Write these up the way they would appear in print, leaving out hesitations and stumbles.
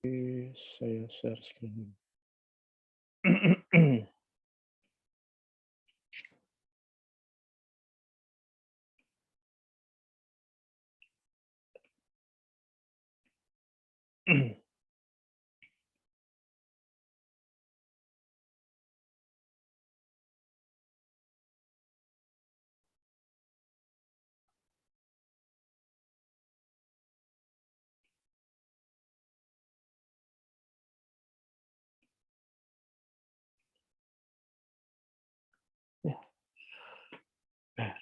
Saya share screen. Ya, eh,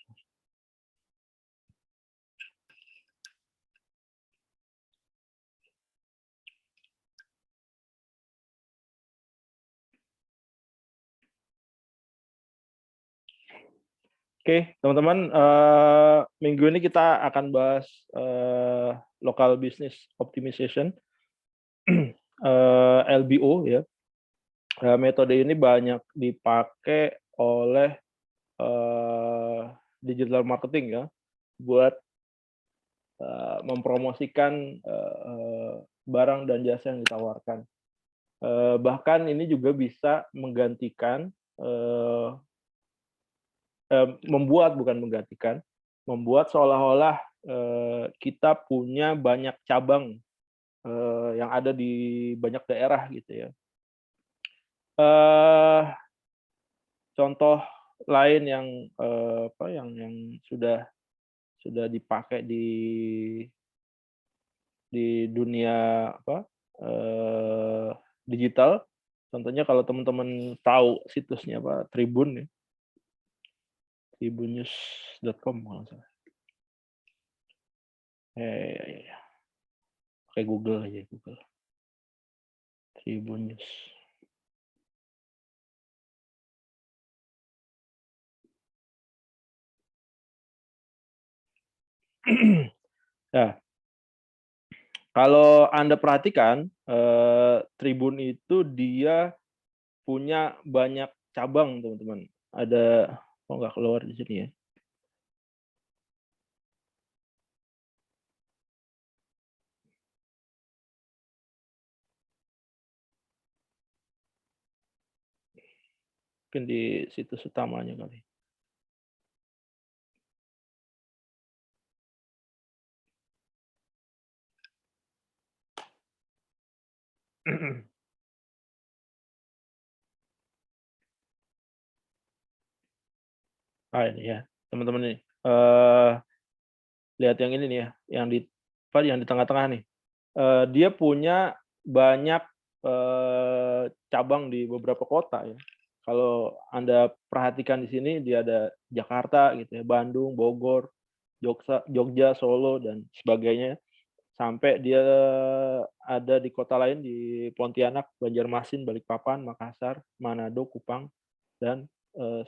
Oke, teman-teman, minggu ini kita akan bahas local business optimization, LBO ya. Metode ini banyak dipakai oleh digital marketing ya, buat mempromosikan barang dan jasa yang ditawarkan. Bahkan ini juga bisa menggantikan, eee membuat bukan menggantikan, membuat seolah-olah, kita punya banyak cabang, yang ada di banyak daerah gitu ya. Eee, Contoh lain yang, yang sudah dipakai di dunia eee, digital, contohnya kalau teman-teman tahu situsnya Tribun ya, tribunnews.com kalau nggak salah. Ya ya ya, pakai Google aja, Google, Tribun News. Nah, kalau Anda perhatikan, Tribun itu dia punya banyak cabang, teman-teman. Ada, oh nggak keluar di sini ya. Mungkin di situs utamanya kali. Ini ya, teman-teman nih. Lihat yang ini nih ya, yang di tengah-tengah nih. Dia punya banyak, cabang di beberapa kota ya. Kalau Anda perhatikan di sini dia ada Jakarta gitu ya, Bandung, Bogor, Jogja, Solo, dan sebagainya, sampai dia ada di kota lain di Pontianak, Banjarmasin, Balikpapan, Makassar, Manado, Kupang, dan,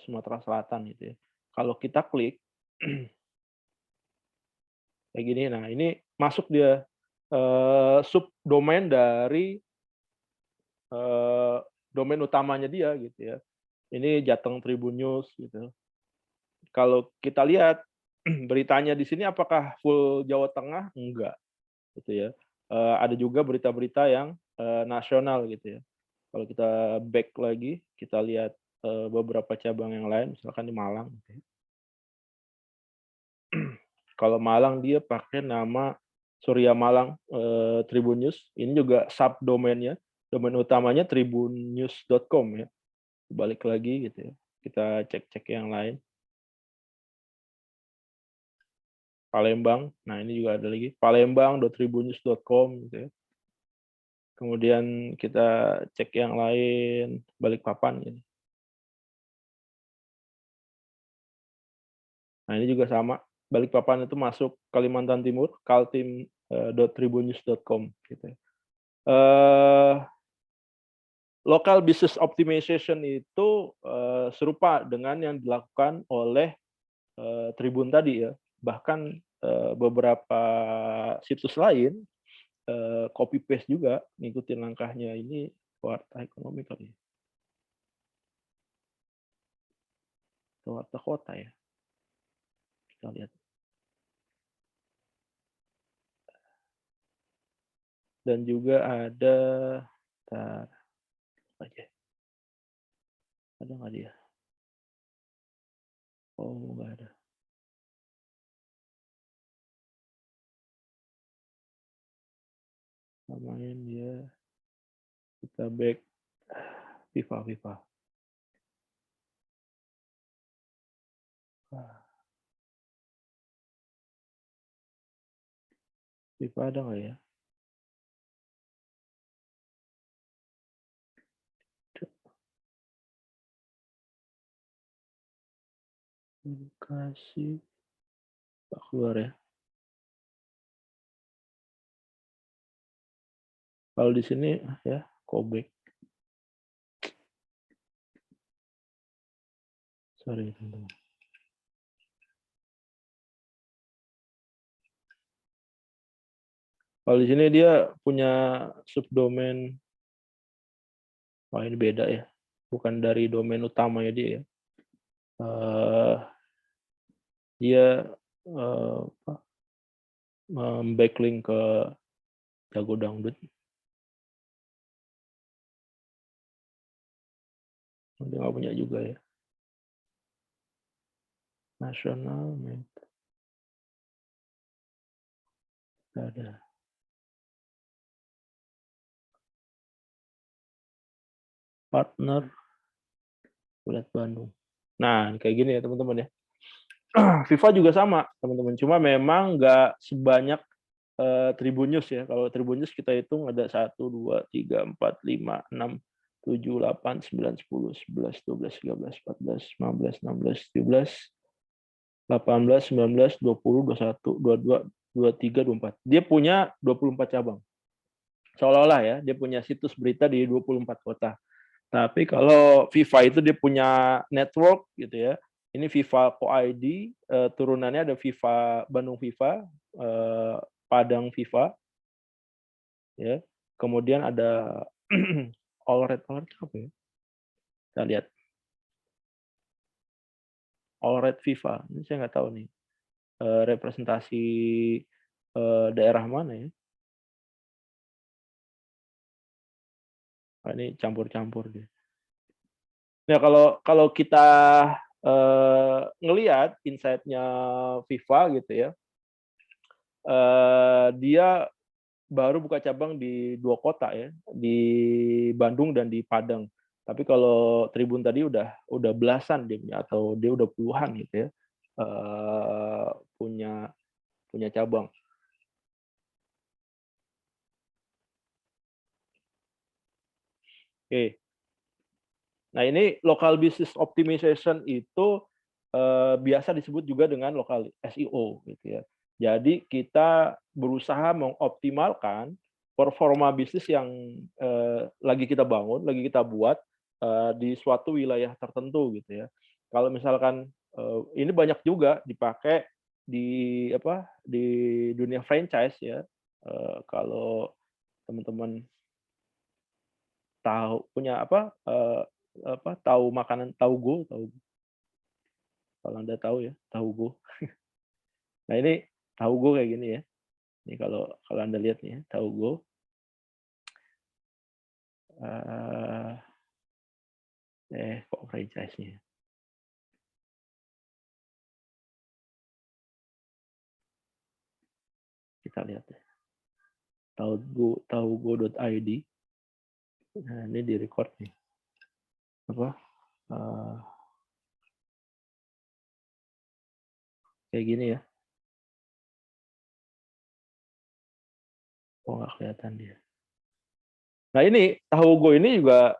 Sumatera Selatan gitu ya. Kalau kita klik kayak gini, nah ini masuk dia, subdomain dari, eee, domain utamanya dia gitu ya. Ini Jateng Tribun News gitu. Kalau kita lihat beritanya di sini apakah full Jawa Tengah? Enggak, gitu ya. Ada juga berita-berita yang, nasional gitu ya. Kalau kita back lagi, kita lihat, beberapa cabang yang lain, misalkan di Malang gitu ya. Kalau Malang dia pakai nama Surya Malang, Tribun News, ini juga subdomain-nya, domain utamanya tribunnews.com ya. Balik lagi gitu ya, kita cek-cek yang lain. Palembang, nah ini juga ada lagi, palembang.tribunnews.com gitu ya. Kemudian kita cek yang lain, Balikpapan gitu. Nah ini juga sama, Balikpapan itu masuk Kalimantan Timur, kaltim, .tribunnews.com gitu ya. Eee, Local business optimization itu, serupa dengan yang dilakukan oleh, Tribun tadi ya. Bahkan, beberapa situs lain, copy paste juga ngikutin langkahnya. Ini Warta Ekonomi kali ya? Atau Warta Kota ya? Kita lihat. dan juga ada, bentar, aja, ada nggak dia? Oh, nggak ada. Namanya dia, kita back FIFA. Ah, FIFA ada nggak ya? Kasih, tak keluar ya. Kalau di sini ya, callback. Sorry teman-teman. Kalau di sini dia punya subdomain, wah ini beda ya, bukan dari domain utamanya dia ya. Dia apa, backlink ke Jago Dangdut. Dia nggak punya juga ya. Nasional, ada. Partner, Bulat Bandung. Nah, kayak gini ya teman-teman ya. FIFA juga sama teman-teman, cuma memang nggak sebanyak Tribun News ya. Kalau Tribun News kita hitung ada 1, 2, 3, 4, 5, 6, 7, 8, 9, 10, 11, 12, 13, 14, 15, 16, 17, 18, 19, 20, 21, 22, 23, 24. Dia punya 24 cabang. Seolah-olah ya, dia punya situs berita di 24 kota. Tapi kalau FIFA itu dia punya network gitu ya. Ini FIFA Co-ID, turunannya ada FIFA Bandung FIFA, Padang FIFA, ya. Kemudian ada All Red apa ya? Kita lihat All Red FIFA. Ini saya nggak tahu nih representasi daerah mana ya. Nah, ini campur-campur dia. Nah kalau kita ngelihat insight-nya FIFA gitu ya, dia baru buka cabang di 2 kota ya, di Bandung dan di Padang. Tapi kalau Tribun tadi udah belasan dia punya, atau dia udah puluhan gitu ya, punya punya cabang. Oke. Nah ini local business optimization itu biasa disebut juga dengan local SEO gitu ya. Jadi kita berusaha mengoptimalkan performa bisnis yang lagi kita bangun, lagi kita buat di suatu wilayah tertentu gitu ya. Kalau misalkan ini banyak juga dipakai di apa di dunia franchise ya. Kalau teman-teman tahu punya tahu makanan tahu kalau Anda tahu ya, tahu go. Nah ini tahu go kayak gini ya. Ini kalau kalau Anda lihat nih ya, tahu go. Kok franchise-nya. Kita lihat ya. Tahugo.id. Nah, ini di record nih. Apa? Kayak gini ya. Oh, nggak kelihatan dia. Nah ini Tahugo ini juga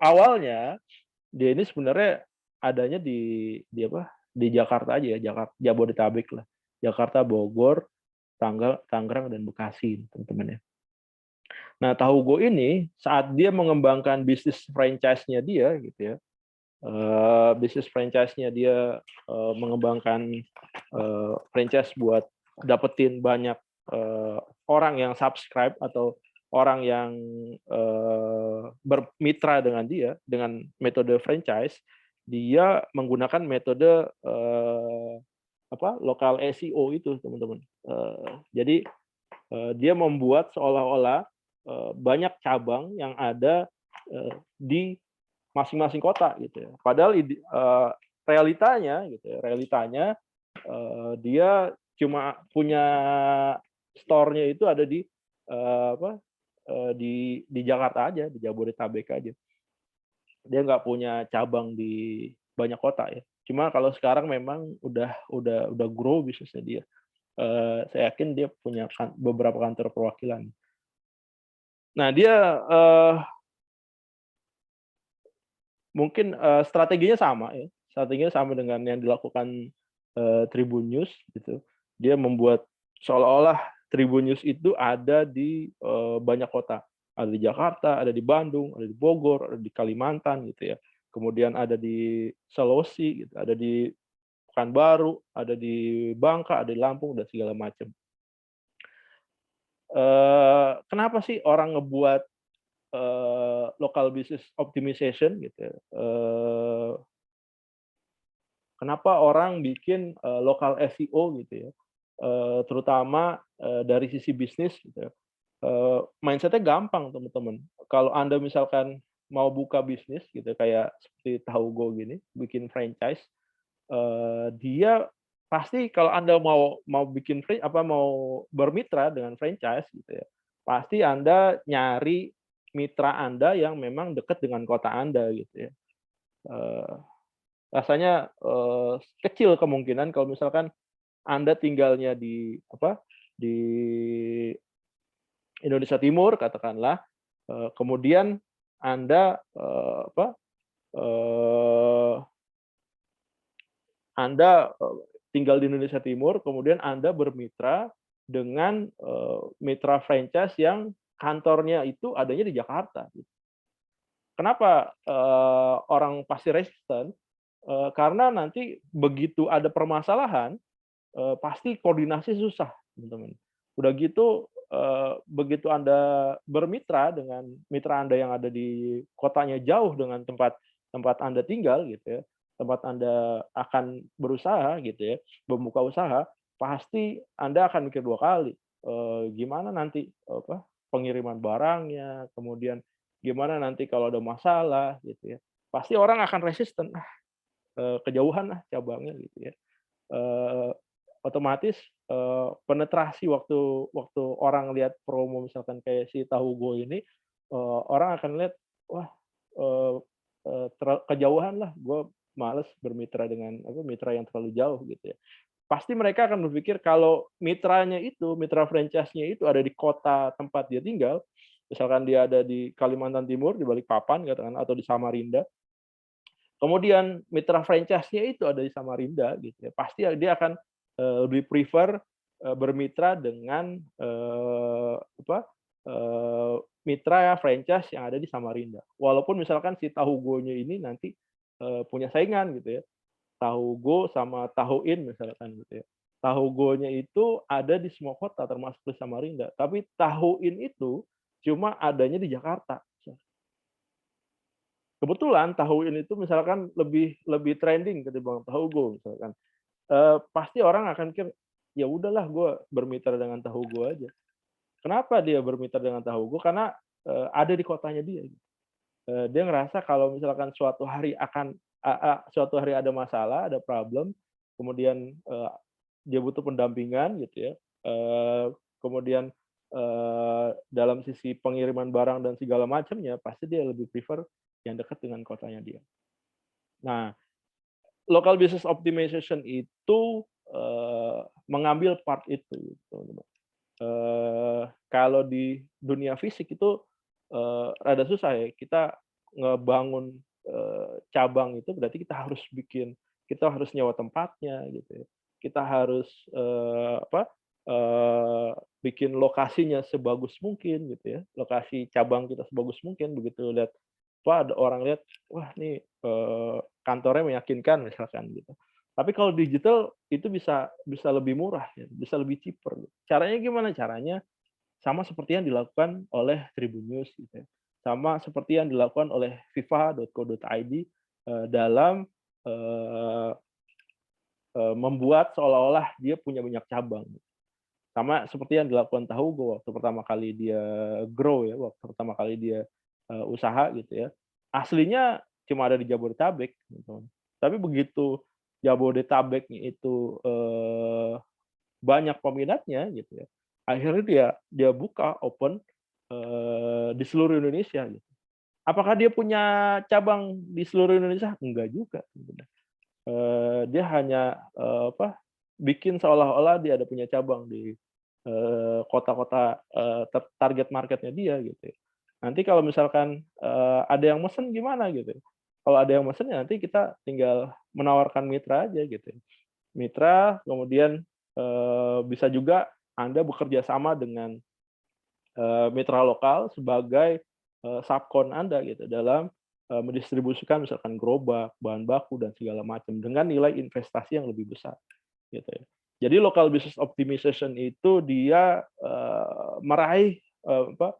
awalnya dia ini sebenarnya adanya di apa? Di Jakarta aja ya, Jabodetabek lah. Jakarta, Bogor, Tangerang dan Bekasi, teman-teman ya. Nah, Tahugo ini saat dia mengembangkan bisnis franchise-nya dia gitu ya. Bisnis franchise-nya dia mengembangkan franchise buat dapetin banyak orang yang subscribe atau orang yang bermitra dengan dia dengan metode franchise, dia menggunakan metode lokal SEO itu teman-teman. Jadi Dia membuat seolah-olah banyak cabang yang ada di masing-masing kota gitu ya. Padahal realitanya gitu ya, dia cuma punya store-nya itu ada di apa, di Jakarta aja, di Jabodetabek aja. Dia nggak punya cabang di banyak kota ya. Cuma kalau sekarang memang udah grow bisnisnya dia. Saya yakin dia punya beberapa kantor perwakilan. Nah dia, mungkin, strateginya sama ya, strateginya sama dengan yang dilakukan, Tribun News gitu. Dia membuat seolah-olah Tribun News itu ada di, banyak kota. Ada di Jakarta, ada di Bandung, ada di Bogor, ada di Kalimantan gitu ya. Kemudian ada di Sulawesi gitu, ada di Pekanbaru, ada di Bangka, ada di Lampung, dan segala macam. Kenapa sih orang ngebuat, local business optimization gitu ya, kenapa orang bikin, lokal SEO gitu ya, terutama, dari sisi bisnis gitu ya, mindset-nya gampang teman-teman. Kalau Anda misalkan mau buka bisnis gitu kayak seperti Tahu Go gini, bikin franchise, dia pasti kalau Anda mau bikin mau bermitra dengan franchise gitu ya, pasti Anda nyari mitra Anda yang memang dekat dengan kota Anda gitu ya. Eee, Rasanya, kecil kemungkinan kalau misalkan Anda tinggalnya di Indonesia Timur katakanlah, kemudian Anda, eee, Anda, tinggal di Indonesia Timur, kemudian Anda bermitra dengan, mitra franchise yang kantornya itu adanya di Jakarta. Kenapa, orang pasti resisten? Karena nanti begitu ada permasalahan, pasti koordinasi susah, teman-teman. Udah gitu, begitu Anda bermitra dengan mitra Anda yang ada di kotanya jauh dengan tempat tempat Anda tinggal gitu ya, tempat Anda akan berusaha gitu ya, membuka usaha, pasti Anda akan mikir 2 kali, gimana nanti, pengiriman barangnya, kemudian gimana nanti kalau ada masalah gitu ya. Pasti orang akan resisten, kejauhan ah cabangnya gitu ya. Eee, Otomatis, penetrasi waktu waktu orang lihat promo misalkan kayak si Tahu Go ini, orang akan lihat, wah, eee eee, kejauhan lah, gue males bermitra dengan mitra yang terlalu jauh gitu ya. Pasti mereka akan berpikir kalau mitranya itu, mitra franchise-nya itu ada di kota tempat dia tinggal, misalkan dia ada di Kalimantan Timur, di Balikpapan katakan atau di Samarinda. Kemudian mitra franchise-nya itu ada di Samarinda gitu ya, pasti dia akan, lebih prefer, bermitra dengan, mitra franchise yang ada di Samarinda. Walaupun misalkan si Tahu Go-nya ini nanti, punya saingan gitu ya, Tahu Go sama Tahu In misalkan gitu ya. Tahu Go-nya itu ada di semua kota termasuk di Samarinda, tapi Tahu In itu cuma adanya di Jakarta. Kebetulan Tahu In itu misalkan lebih lebih trending ketimbang Tahu Go misalkan, pasti orang akan mikir, "Ya udahlah gue bermitra dengan Tahu Go aja." Kenapa dia bermitra dengan Tahu Go? Karena, ada di kotanya dia, gitu. Dia ngerasa kalau misalkan suatu hari ada masalah, ada problem, kemudian, dia butuh pendampingan gitu ya, kemudian, dalam sisi pengiriman barang dan segala macamnya, pasti dia lebih prefer yang dekat dengan kotanya dia. Nah, local business optimization itu, mengambil part itu gitu, teman-teman. Kalau di dunia fisik itu, rada susah ya, kita ngebangun, cabang itu berarti kita harus nyewa tempatnya gitu ya. Kita harus, bikin lokasinya sebagus mungkin gitu ya, lokasi cabang kita sebagus mungkin, begitu lihat ada orang lihat, wah nih, kantornya meyakinkan misalkan gitu. Tapi kalau digital itu bisa bisa lebih murah ya, bisa lebih cheaper. Caranya gimana? Caranya sama seperti yang dilakukan oleh Tribun News gitu ya, sama seperti yang dilakukan oleh fifa.co.id, dalam, eee eee, membuat seolah-olah dia punya banyak cabang. Sama seperti yang dilakukan Tahugo waktu pertama kali dia grow ya, waktu pertama kali dia, usaha gitu ya. Aslinya cuma ada di Jabodetabek gitu. Tapi begitu Jabodetabeknya itu, banyak peminatnya gitu ya, akhirnya dia buka open, di seluruh Indonesia gitu. Apakah dia punya cabang di seluruh Indonesia? Enggak juga sebenarnya. Dia hanya, bikin seolah-olah dia ada punya cabang di, kota-kota, target market-nya dia gitu ya. Nanti kalau misalkan, ada yang mesen gimana gitu ya. Kalau ada yang mesen ya nanti kita tinggal menawarkan mitra aja gitu ya. Mitra, kemudian, bisa juga Anda bekerja sama dengan, mitra lokal sebagai, subkon Anda gitu dalam, mendistribusikan misalkan gerobak, bahan baku, dan segala macam dengan nilai investasi yang lebih besar gitu ya. Jadi local business optimization itu dia, meraih, apa,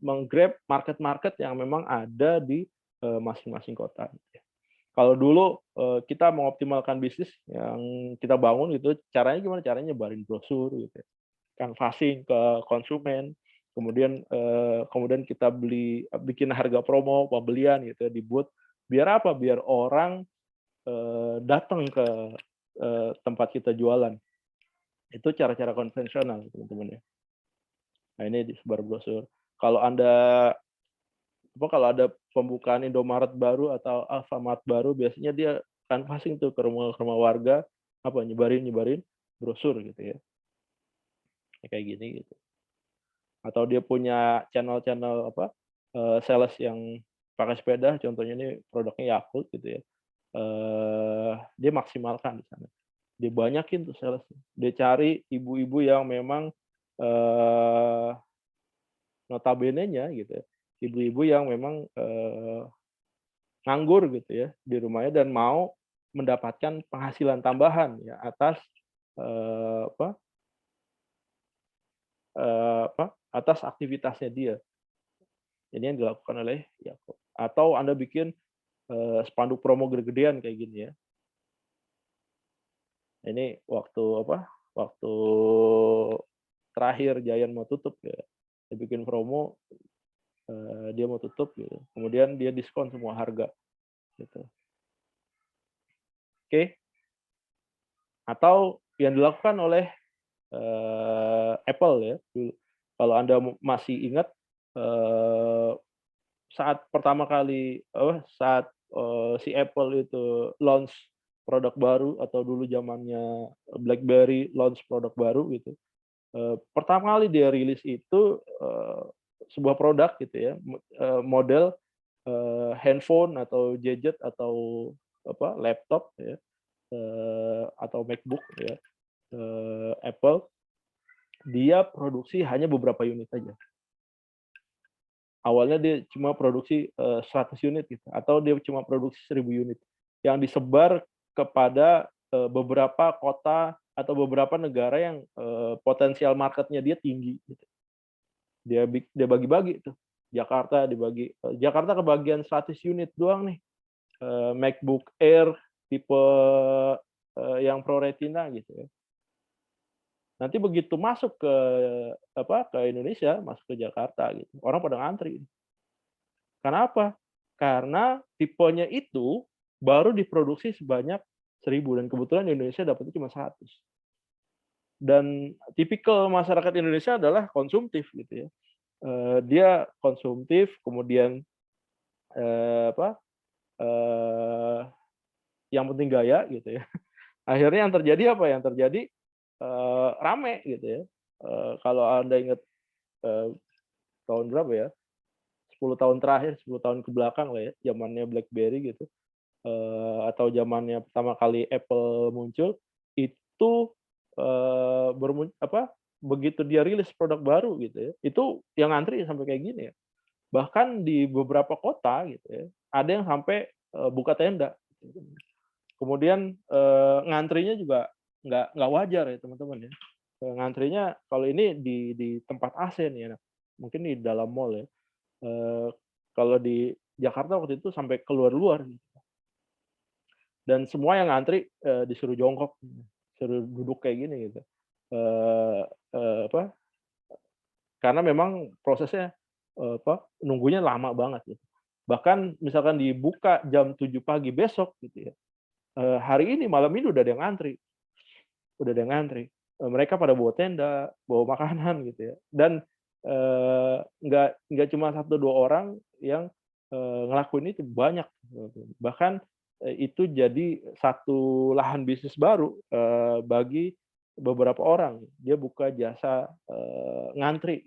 meng-grab market-market yang memang ada di, masing-masing kota. Kalau dulu, kita mengoptimalkan bisnis yang kita bangun gitu, caranya gimana? Caranya nyebarin brosur gitu ya, canvassing ke konsumen, kemudian kita bikin harga promo, pembelian gitu ya di booth. Biar apa? Biar orang, datang ke, tempat kita jualan. Itu cara-cara konvensional teman-teman ya. Nah ini disebar brosur. Kalau Anda kalau ada pembukaan Indomaret baru atau Alfamart baru, biasanya dia canvassing tuh ke rumah-rumah warga, nyebarin brosur gitu ya, kayak gini gitu. Atau dia punya channel-channel sales yang pakai sepeda, contohnya ini produknya Yakult gitu ya, dia maksimalkan di sana. Dia banyakin tuh sales-nya. Dia cari ibu-ibu yang memang, eee, notabene-nya gitu ya, ibu-ibu yang memang, nganggur gitu ya di rumahnya dan mau mendapatkan penghasilan tambahan ya atas, eee, apa atas aktivitasnya dia. Ini yang dilakukan oleh Yakult. Atau Anda bikin, spanduk promo gede-gedean kayak gini ya. Ini waktu terakhir Giant mau tutup ya, dia bikin promo, dia mau tutup gitu, kemudian dia diskon semua harga gitu. Oke. Atau yang dilakukan oleh, Apple ya dulu. Kalau Anda masih ingat, eee, saat pertama kali saat, si Apple itu launch produk baru atau dulu zamannya BlackBerry launch produk baru gitu, pertama kali dia rilis itu, sebuah produk gitu ya, model, handphone atau gadget atau laptop ya, atau MacBook ya, Apple, dia produksi hanya beberapa unit aja. Awalnya dia cuma produksi, 100 unit gitu, atau dia cuma produksi 1.000 unit, yang disebar kepada, beberapa kota atau beberapa negara yang, potensial market-nya dia tinggi gitu. Dia bagi-bagi tuh, Jakarta kebagian 100 unit doang nih, MacBook Air tipe, yang Pro Retina gitu ya. Nanti begitu masuk ke Indonesia, masuk ke Jakarta gitu, orang pada ngantri. Kenapa? Karena tipenya itu baru diproduksi sebanyak 1.000 dan kebetulan di Indonesia dapatnya cuma 100. Dan tipikal masyarakat Indonesia adalah konsumtif gitu ya. Dia konsumtif kemudian, eee, apa, eee, yang penting gaya gitu ya. Akhirnya yang terjadi apa? Yang terjadi, rame gitu ya. Kalau Anda ingat, eee, tahun berapa ya, 10 tahun terakhir, 10 tahun ke belakang lah ya, zamannya BlackBerry gitu, atau zamannya pertama kali Apple muncul, itu, begitu dia rilis produk baru gitu ya, itu yang ngantri sampai kayak gini ya. Bahkan di beberapa kota gitu ya, ada yang sampai, buka tenda. Kemudian, ngantrinya juga nggak wajar ya teman-teman ya. Ngantrinya kalau ini di tempat AC nih ya, mungkin di dalam mall ya. Kalau di Jakarta waktu itu sampai keluar-luar gitu. Dan semua yang ngantri, disuruh jongkok, suruh duduk kayak gini gitu. eee apa, karena memang prosesnya, nunggunya lama banget gitu. Bahkan misalkan dibuka jam 7 pagi besok gitu ya, hari ini, malam ini udah ada yang ngantri, udah ada yang ngantri. Mereka pada bawa tenda, bawa makanan gitu ya, dan, nggak cuma satu 2 orang yang, ngelakuin itu, banyak gitu. Bahkan, itu jadi satu lahan bisnis baru, bagi beberapa orang. Dia buka jasa, ngantri.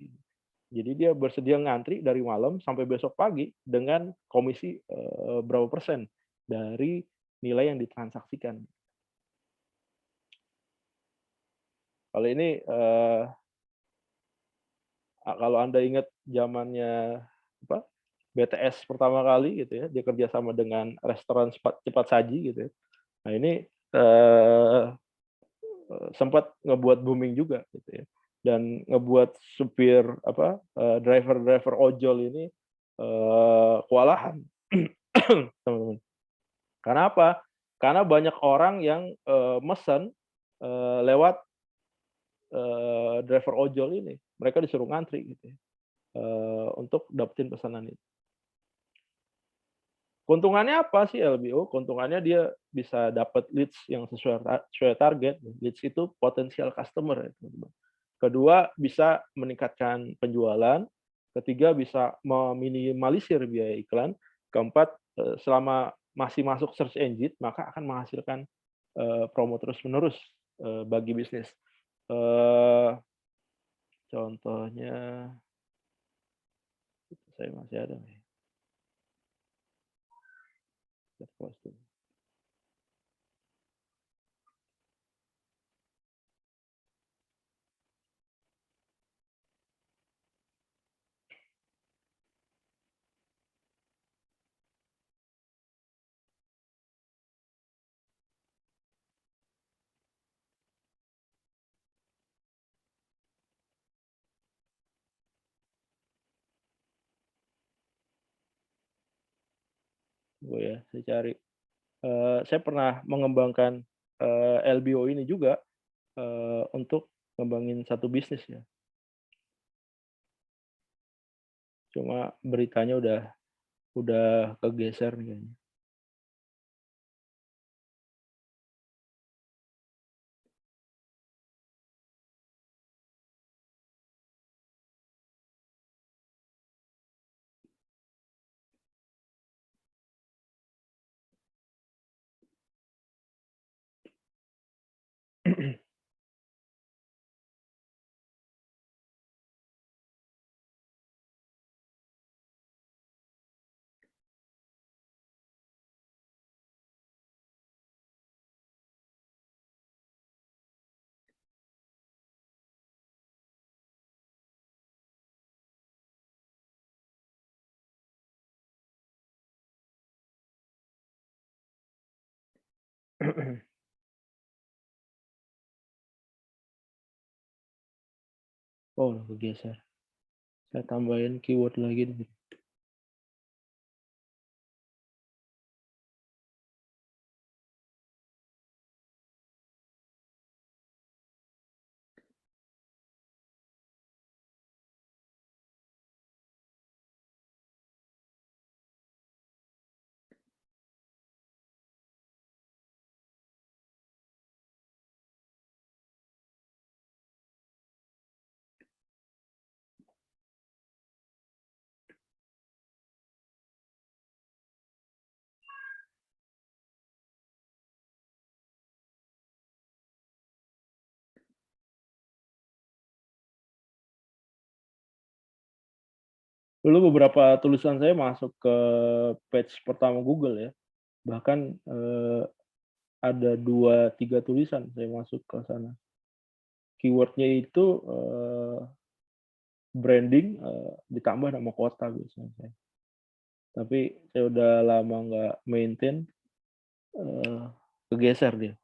Jadi dia bersedia ngantri dari malam sampai besok pagi dengan komisi, berapa persen dari nilai yang ditransaksikan. Kalau ini, kalau Anda ingat zamannya apa, BTS pertama kali gitu ya, dia kerja sama dengan restoran cepat saji gitu ya. Nah ini, eee sempat ngebuat booming juga gitu ya, dan ngebuat supir apa, driver-driver ojol ini, kewalahan, teman-teman. Karena apa? Karena banyak orang yang, mesen, lewat, driver ojol ini. Mereka disuruh ngantri gitu ya, untuk dapetin pesanan itu. Keuntungannya apa sih LBO? Keuntungannya dia bisa dapat leads yang sesuai target. Leads itu potensial customer ya, teman-teman. Kedua, bisa meningkatkan penjualan. Ketiga, bisa meminimalisir biaya iklan. Keempat, selama masih masuk search engine, maka akan menghasilkan, promo terus-menerus, bagi bisnis. Eee, Contohnya, saya masih ada nih, posting. Tunggu ya, saya cari. Saya pernah mengembangkan, LBO ini juga, untuk ngembangin satu bisnis ya, cuma beritanya udah kegeser nih kayaknya. Oh, udah kegeser. Saya tambahin keyword lagi nih. Dulu beberapa tulisan saya masuk ke page pertama Google ya, bahkan, ada 2 3 tulisan saya masuk ke sana. Keyword-nya itu, branding, ditambah nama kota biasanya saya. Tapi saya udah lama nggak maintain, eee, kegeser dia.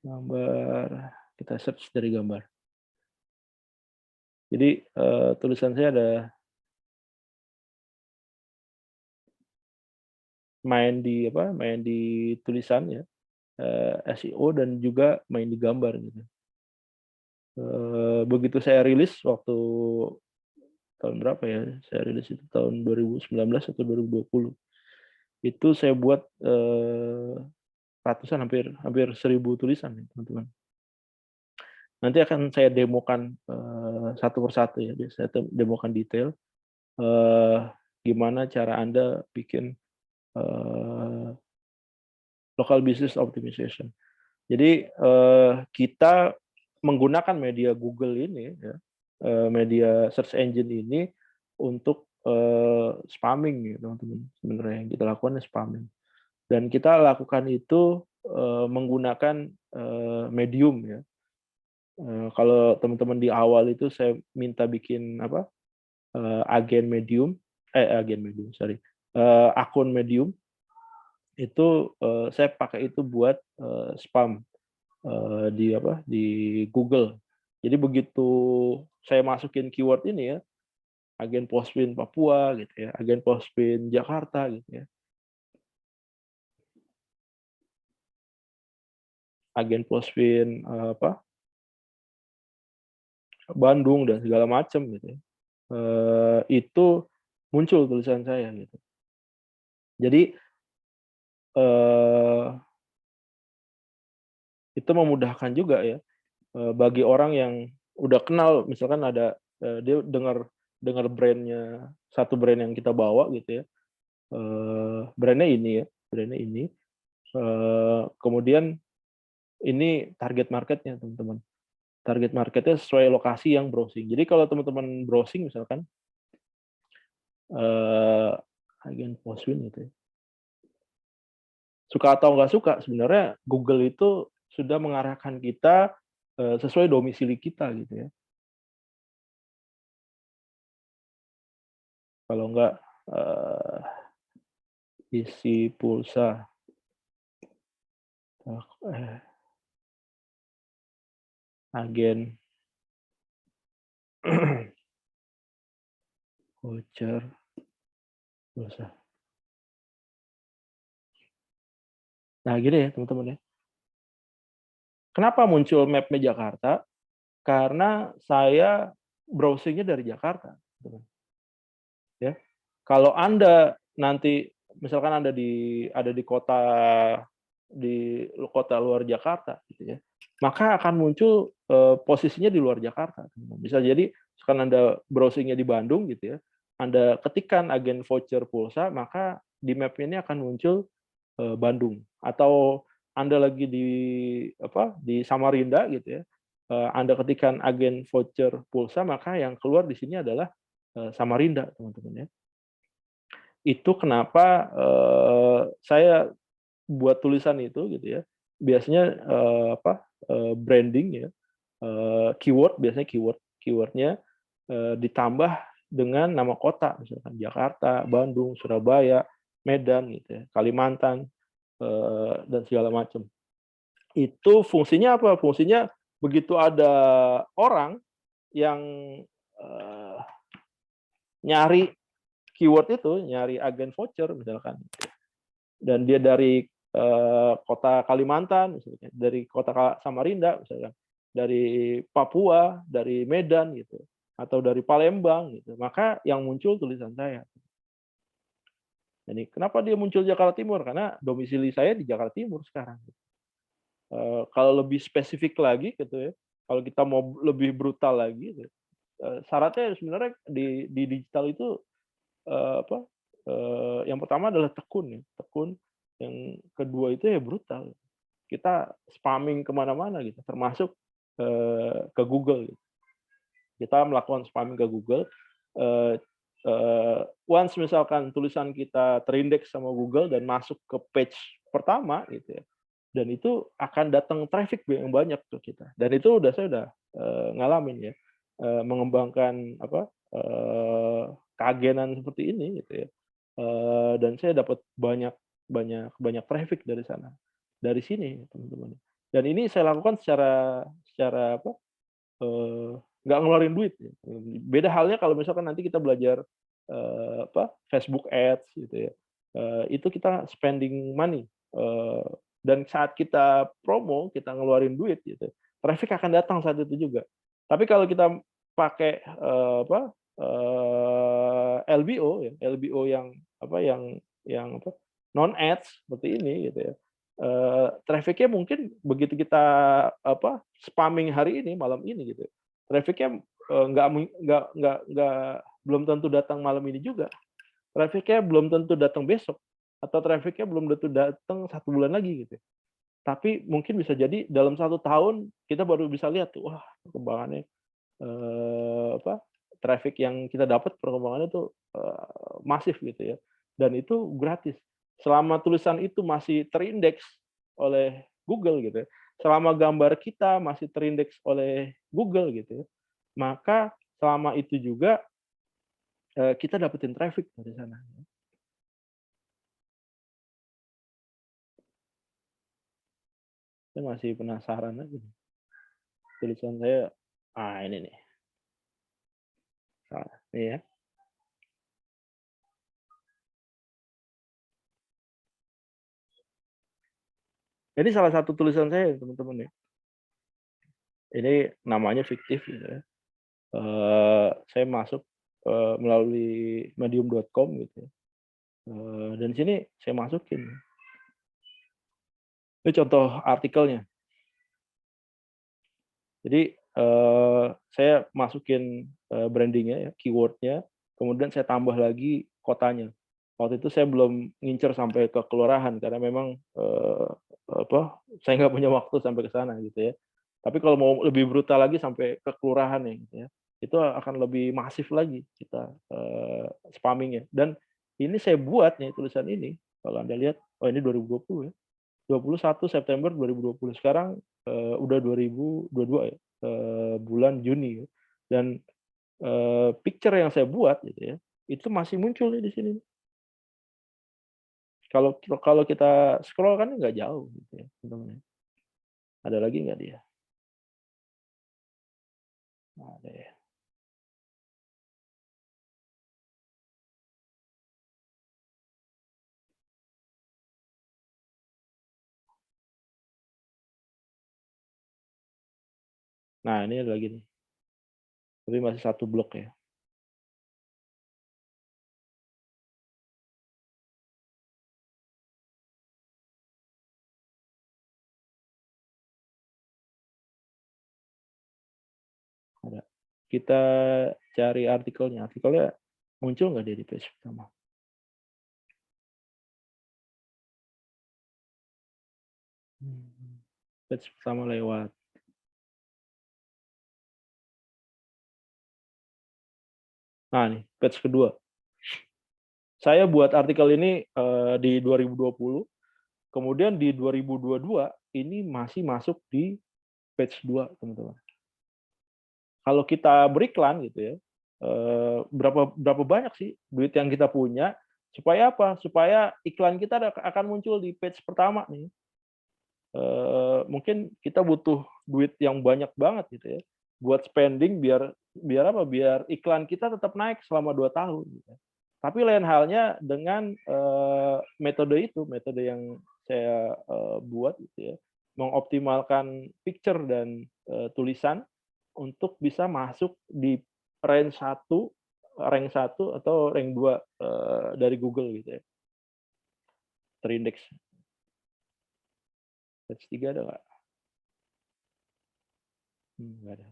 Gambar, kita search dari gambar. Jadi, tulisan saya ada main di tulisan ya, SEO dan juga main di gambar gitu. Begitu saya rilis waktu tahun berapa ya, saya rilis itu tahun 2019 atau 2020. Itu saya buat, ratusan hampir hampir 1.000 tulisan ya, teman-teman. Nanti akan saya demokan, satu persatu ya, saya demokan detail, eee, gimana cara Anda bikin, eee, local business optimization. Jadi, kita menggunakan media Google ini ya, media search engine ini untuk, spamming ya teman-teman, sebenarnya yang kita lakukan spamming. Dan kita lakukan itu, menggunakan, Medium ya. Kalau teman-teman di awal itu saya minta bikin apa, agen Medium, sorry, akun Medium, itu, saya pakai itu buat, spam. Di apa, di Google. Jadi begitu saya masukin keyword ini ya, agen Postwin Papua gitu ya, agen Postwin Jakarta gitu ya, agen Postwin, apa, Bandung dan segala macam gitu ya, itu muncul tulisan saya gitu. Jadi, eee, itu memudahkan juga ya, bagi orang yang udah kenal misalkan ada, dia dengar dengar brand-nya, satu brand yang kita bawa gitu ya, brand-nya ini ya, brand-nya ini, kemudian ini target market-nya, teman-teman. Target market-nya sesuai lokasi yang browsing. Jadi kalau teman-teman browsing misalkan, eee, agen Postwin gitu ya, suka atau nggak suka sebenarnya Google itu sudah mengarahkan kita, sesuai domisili kita gitu ya. Kalau nggak, eee, isi pulsa, eh, agen voucher pulsa. Nah gini ya teman-teman ya, kenapa muncul map-nya Jakarta? Karena saya browsing-nya dari Jakarta, gitu kan, ya. Kalau Anda nanti misalkan Anda ada di kota luar Jakarta gitu ya, maka akan muncul, posisinya di luar Jakarta. Bisa jadi misalkan Anda browsing-nya di Bandung gitu ya, Anda ketikkan agen voucher pulsa, maka di map ini akan muncul, Bandung. Atau Anda lagi di apa, di Samarinda gitu ya, Anda ketikkan agen voucher pulsa, maka yang keluar di sini adalah, Samarinda, teman-teman ya. Itu kenapa, saya buat tulisan itu gitu ya, biasanya, apa, branding ya, keyword biasanya keyword-nya, ditambah dengan nama kota, misalkan Jakarta, Bandung, Surabaya, Medan gitu ya, Kalimantan, dan segala macam. Itu fungsinya apa? Fungsinya begitu ada orang yang, eee, nyari keyword itu, nyari agen voucher misalkan, dan dia dari, kota Kalimantan misalnya, dari kota Samarinda misalkan, dari Papua, dari Medan gitu, atau dari Palembang gitu, maka yang muncul tulisan saya. Jadi kenapa dia muncul Jakarta Timur? Karena domisili saya di Jakarta Timur sekarang. Kalau lebih spesifik lagi gitu ya, kalau kita mau lebih brutal lagi gitu, syaratnya sebenarnya di digital itu, apa, yang pertama adalah tekun ya, tekun, yang kedua itu ya brutal. Kita spamming ke mana-mana gitu, termasuk, ke Google gitu. Kita melakukan spamming ke Google, eee once misalkan tulisan kita terindeks sama Google dan masuk ke page pertama gitu ya, dan itu akan datang traffic yang banyak ke kita. Dan itu saya udah, ngalamin ya, mengembangkan apa, keagenan seperti ini gitu ya, dan saya dapat banyak banyak banyak traffic dari sana, dari sini teman-teman. Dan ini saya lakukan secara secara apa, nggak ngeluarin duit. Ya. Beda halnya kalau misalkan nanti kita belajar Facebook Ads gitu ya, itu kita spending money, dan saat kita promo, kita ngeluarin duit gitu, traffic akan datang saat itu juga. Tapi kalau kita pakai LBO ya, LBO yang non ads seperti ini gitu ya, traffic-nya mungkin begitu kita spamming hari ini, malam ini gitu, traffic-nya nggak belum tentu datang malam ini juga. Traffic-nya belum tentu datang besok, atau traffic-nya belum tentu datang 1 bulan lagi gitu. Tapi mungkin bisa jadi dalam 1 tahun kita baru bisa lihat tuh, wah perkembangannya, traffic yang kita dapat perkembangannya tuh, masif gitu ya, dan itu gratis. Selama tulisan itu masih terindeks oleh Google gitu ya, selama gambar kita masih terindeks oleh Google gitu ya, maka selama itu juga, kita dapetin traffic dari sana. Saya masih penasaran aja nih, tulisan saya ini nih, salah nih ya. Ini salah satu tulisan saya teman-teman ya. Ini namanya fiktif gitu ya. Saya masuk, melalui medium.com gitu ya, dan di sini saya masukin. Ini contoh artikelnya. Jadi, saya masukin, branding-nya ya, keyword-nya, kemudian saya tambah lagi kotanya. Waktu itu saya belum ngincer sampai ke kelurahan karena memang, saya nggak punya waktu sampai ke sana gitu ya. Tapi kalau mau lebih brutal lagi sampai ke kelurahan ya gitu ya, itu akan lebih masif lagi kita, spamming-nya. Dan ini saya buat nih tulisan ini, kalau Anda lihat, oh ini 2020 ya, 21 September 2020. Sekarang, udah 2022 ya, bulan Juni ya. Dan, picture yang saya buat gitu ya, itu masih muncul nih di sini. Kalau kalau kita scroll kan nggak jauh gitu ya, teman-teman ya. Ada lagi nggak dia? Nggak ada ya. Nah, ini ada lagi nih, tapi masih satu blok ya. Ada. Kita cari artikelnya. Artikelnya muncul nggak dia di page pertama? Page pertama lewat. Nah nih, page kedua. Saya buat artikel ini, di 2020, kemudian di 2022 ini masih masuk di page 2, teman-teman. Kalau kita beriklan gitu ya, berapa berapa banyak sih duit yang kita punya, supaya apa? Supaya iklan kita akan muncul di page pertama nih. Mungkin kita butuh duit yang banyak banget gitu ya, buat spending biar biar apa, biar iklan kita tetap naik selama 2 tahun gitu. Tapi lain halnya dengan, metode itu, metode yang saya, buat gitu ya, mengoptimalkan picture dan, tulisan untuk bisa masuk di range 1, atau rank 2, dari Google gitu ya, terindeks. Batch 3 ada nggak? Nggak ada.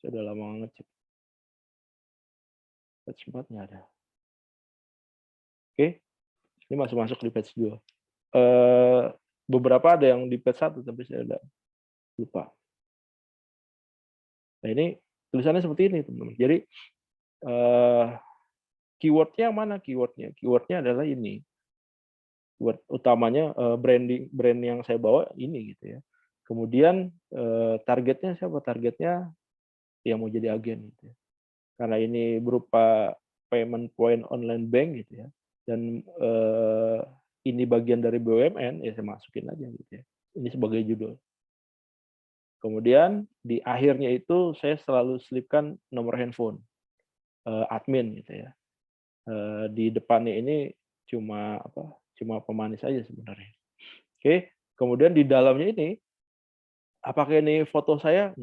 Saya udah lama ngecek. Batch 4 nggak ada. Oke, ini masuk di batch 2. Beberapa ada yang di batch 1 tapi saya udah lupa. Nah ini tulisannya seperti ini teman-teman. Jadi, eee, keyword-nya mana keyword-nya? Keyword-nya adalah ini. Keyword utamanya, brand yang saya bawa ini gitu ya. Kemudian, targetnya siapa? Targetnya yang mau jadi agen gitu ya. Karena ini berupa payment point online bank gitu ya, dan, ini bagian dari BUMN, ya saya masukin aja gitu ya. Ini sebagai judul. Kemudian di akhirnya itu saya selalu selipkan nomor handphone admin gitu ya. Di depannya ini cuma pemanis aja sebenarnya. Oke, kemudian di dalamnya ini, apakah ini foto saya,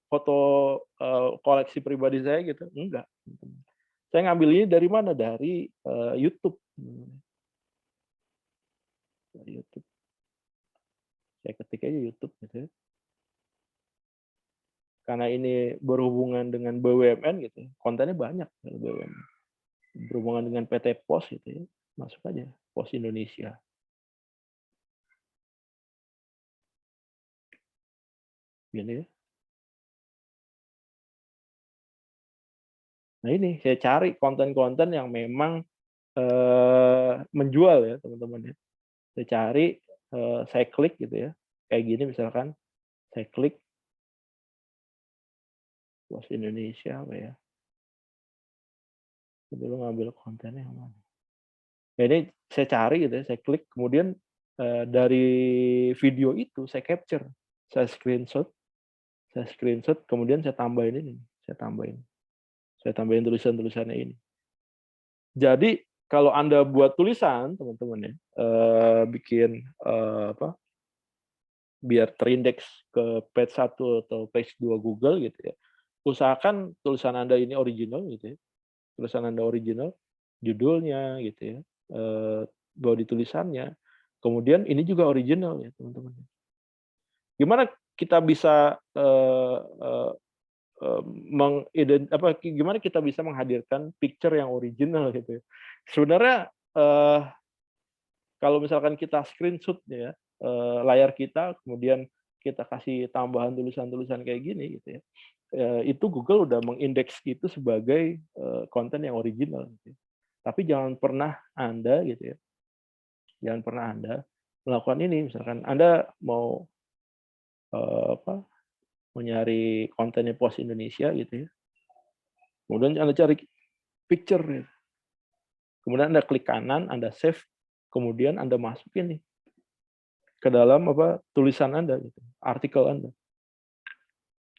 foto, koleksi pribadi saya gitu? Enggak. Saya ngambil ini dari mana? Dari, YouTube, dari YouTube. Saya ketik aja YouTube gitu ya. Karena ini berhubungan dengan BUMN gitu ya, kontennya banyak dari BUMN. Berhubungan dengan PT POS gitu ya, masuk aja, POS Indonesia, gini ya. Nah ini, saya cari konten-konten yang memang, menjual ya teman-teman ya. Saya cari, saya klik gitu ya, kayak gini misalkan, saya klik POS Indonesia apa ya, saya dulu ngambil kontennya yang mana. Nah ini saya cari gitu ya, saya klik, kemudian, dari video itu saya capture, saya screenshot, kemudian saya tambahin ini, saya tambahin tulisan-tulisannya ini. Jadi kalau Anda buat tulisan teman-teman ya, bikin, biar terindeks ke page 1 atau page 2 Google gitu ya, usahakan tulisan Anda ini original gitu ya, tulisan Anda original, judulnya gitu ya, body tulisannya, kemudian ini juga original ya teman-teman. Gimana kita bisa, gimana kita bisa menghadirkan picture yang original gitu ya. Sebenarnya, kalau misalkan kita screenshot ya, layar kita, kemudian kita kasih tambahan tulisan-tulisan kayak gini gitu ya, itu Google udah mengindeks itu sebagai, konten yang original gitu ya. Tapi jangan pernah Anda gitu ya, jangan pernah Anda melakukan ini, misalkan Anda mau, apa, mau nyari kontennya POS Indonesia gitu ya, kemudian Anda cari picture gitu, kemudian Anda klik kanan, Anda save, kemudian Anda masukin nih ke dalam tulisan Anda gitu, artikel Anda.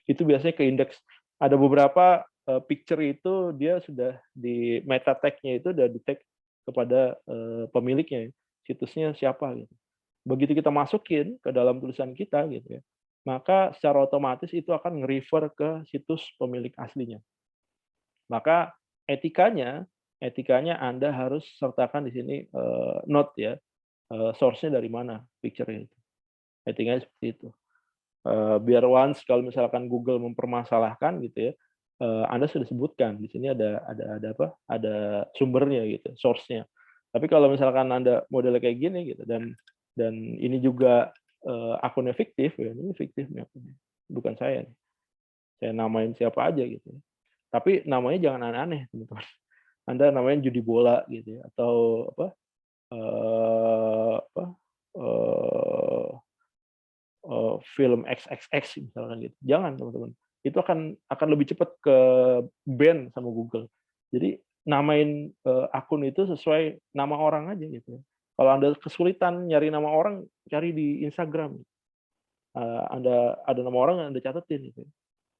Itu biasanya ke indeks. Ada beberapa, picture itu dia sudah di meta tag-nya itu udah di-tag kepada, pemiliknya, situsnya siapa gitu. Begitu kita masukin ke dalam tulisan kita gitu ya, maka secara otomatis itu akan nge-refer ke situs pemilik aslinya. Maka etikanya etikanya Anda harus sertakan di sini, note ya, source-nya dari mana picture-nya itu. Etikanya seperti itu. Biar once kalau misalkan Google mempermasalahkan gitu ya, Anda sudah sebutkan di sini ada sumbernya gitu, source-nya. Tapi kalau misalkan Anda modelnya kayak gini gitu dan ini juga, akunnya fiktif ya, ini fiktif nih akunnya, bukan saya nih. Saya namain siapa aja gitu ya. Tapi namanya jangan aneh-aneh teman-teman. Anda namanya judi bola gitu ya, atau apa, eee film XXX misalkan gitu. Jangan teman-teman. Itu akan lebih cepat ke-ban sama Google. Jadi namain, akun itu sesuai nama orang aja gitu ya. Kalau Anda kesulitan nyari nama orang, cari di Instagram. Anda ada nama orang Anda catetin gitu ya.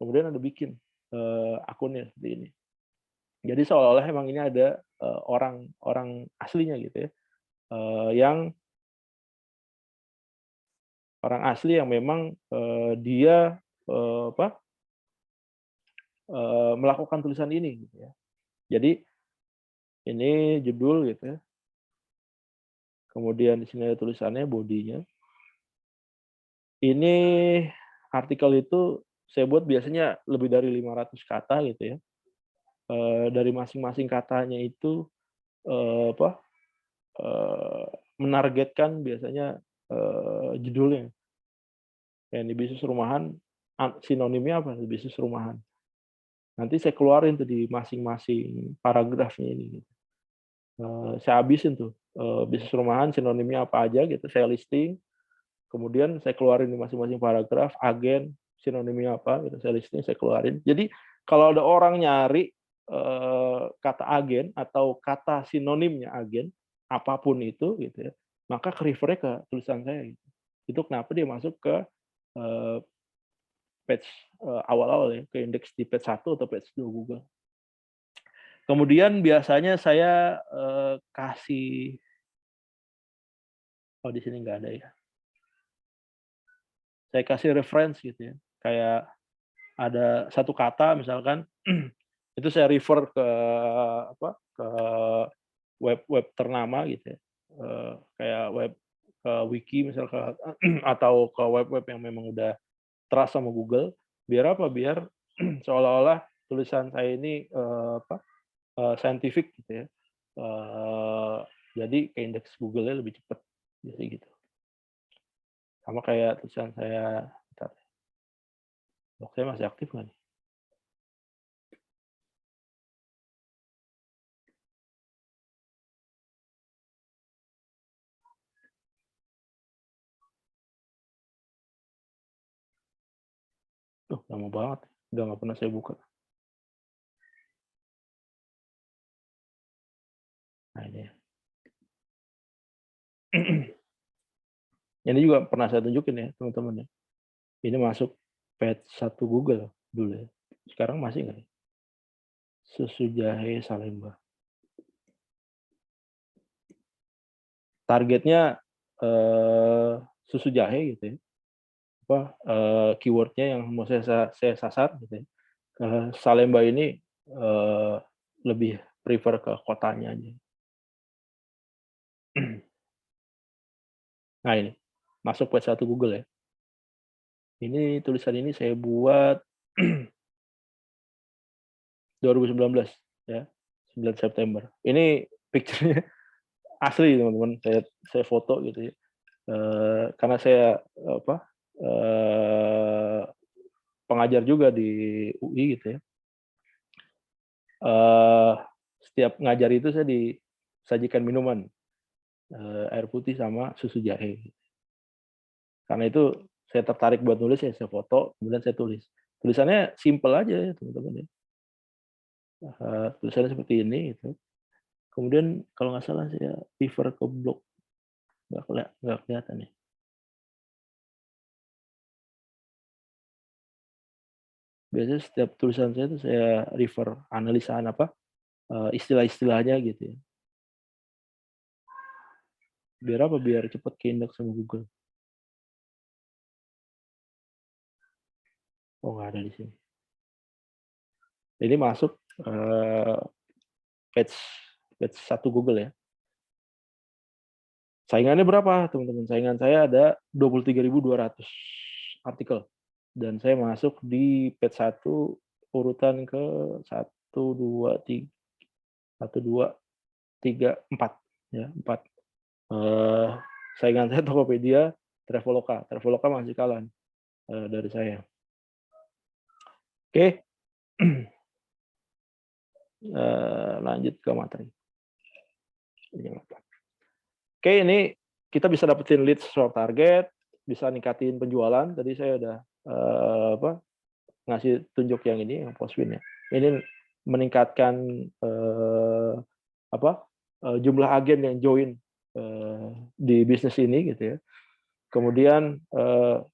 Kemudian Anda bikin, akunnya seperti ini. Jadi seolah-olah emang ini ada, orang orang aslinya gitu ya, yang orang asli yang memang, dia, apa, melakukan tulisan ini gitu ya. Jadi ini judul gitu ya, kemudian di sini ada tulisannya bodinya. Ini artikel itu saya buat biasanya lebih dari 500 kata gitu ya. Dari masing-masing katanya itu, apa, menargetkan biasanya, judulnya. Kayak di bisnis rumahan, sinonimnya apa? Di bisnis rumahan. Nanti saya keluarin tuh di masing-masing paragrafnya ini gitu. Saya habisin tuh, bisnis rumahan sinonimnya apa aja gitu, saya listing, kemudian saya keluarin di masing-masing paragraf, agen sinonimnya apa gitu, saya listing, saya keluarin. Jadi kalau ada orang nyari, kata agen atau kata sinonimnya agen, apapun itu gitu ya, maka ke refer-nya ke tulisan saya gitu. Itu kenapa dia masuk ke, eee, page awal-awal ya, ke indeks di page 1 atau page 2 Google. Kemudian biasanya saya kasih, oh di sini nggak ada ya. Saya kasih reference gitu ya, kayak ada satu kata misalkan, itu saya refer ke apa, ke web ternama gitu ya, kayak web wiki misal atau ke web-web yang memang udah trust sama Google, biar apa, biar seolah-olah tulisan saya ini, scientific gitu ya, jadi ke indeks Google-nya lebih cepat, biasanya gitu. Sama kayak tulisan saya, bentar, blog saya masih aktif nggak nih? Lama banget, udah nggak pernah saya buka. Nah ini ya. Ini juga pernah saya tunjukin ya teman-teman ya. Ini masuk page 1 Google dulu ya. Sekarang masih nggak ya? Susu jahe Salemba. Targetnya susu jahe gitu ya. Apa, keyword-nya yang mau saya sasar gitu ya. Salemba ini lebih prefer ke kotanya aja. Nah ini, masuk page 1 Google ya. Ini tulisan ini saya buat 2019 ya, 9 September. Ini picture-nya asli teman-teman, saya foto gitu ya. Karena saya apa, pengajar juga di UI gitu ya. Setiap ngajar itu saya disajikan minuman, air putih sama susu jahe. Karena itu saya tertarik buat nulis ya saya foto, kemudian saya tulis. Tulisannya simple aja ya teman-teman ya. Tulisannya seperti ini gitu. Kemudian kalau nggak salah saya refer ke blog, nggak kelihatan ya. Biasanya setiap tulisan saya itu saya refer analisaan apa, istilah-istilahnya gitu ya. Biar apa, biar cepat keindeks sama Google. Oh nggak ada di sini. Ini masuk page 1 Google ya. Saingannya berapa teman-teman? Saingan saya ada 23.200 artikel. Dan saya masuk di page 1 urutan ke 1, 2, 3, 1, 2, 3, 4 ya, 4. Saingan saya Tokopedia, Traveloka. Traveloka masih kalah dari saya. Oke. Lanjut ke materi. Oke, ini kita bisa dapetin leads short target, bisa ningkatin penjualan. Tadi saya udah ngasih tunjuk yang ini, yang Postwin ya. Ini meningkatkan jumlah agen yang join di bisnis ini gitu ya. Kemudian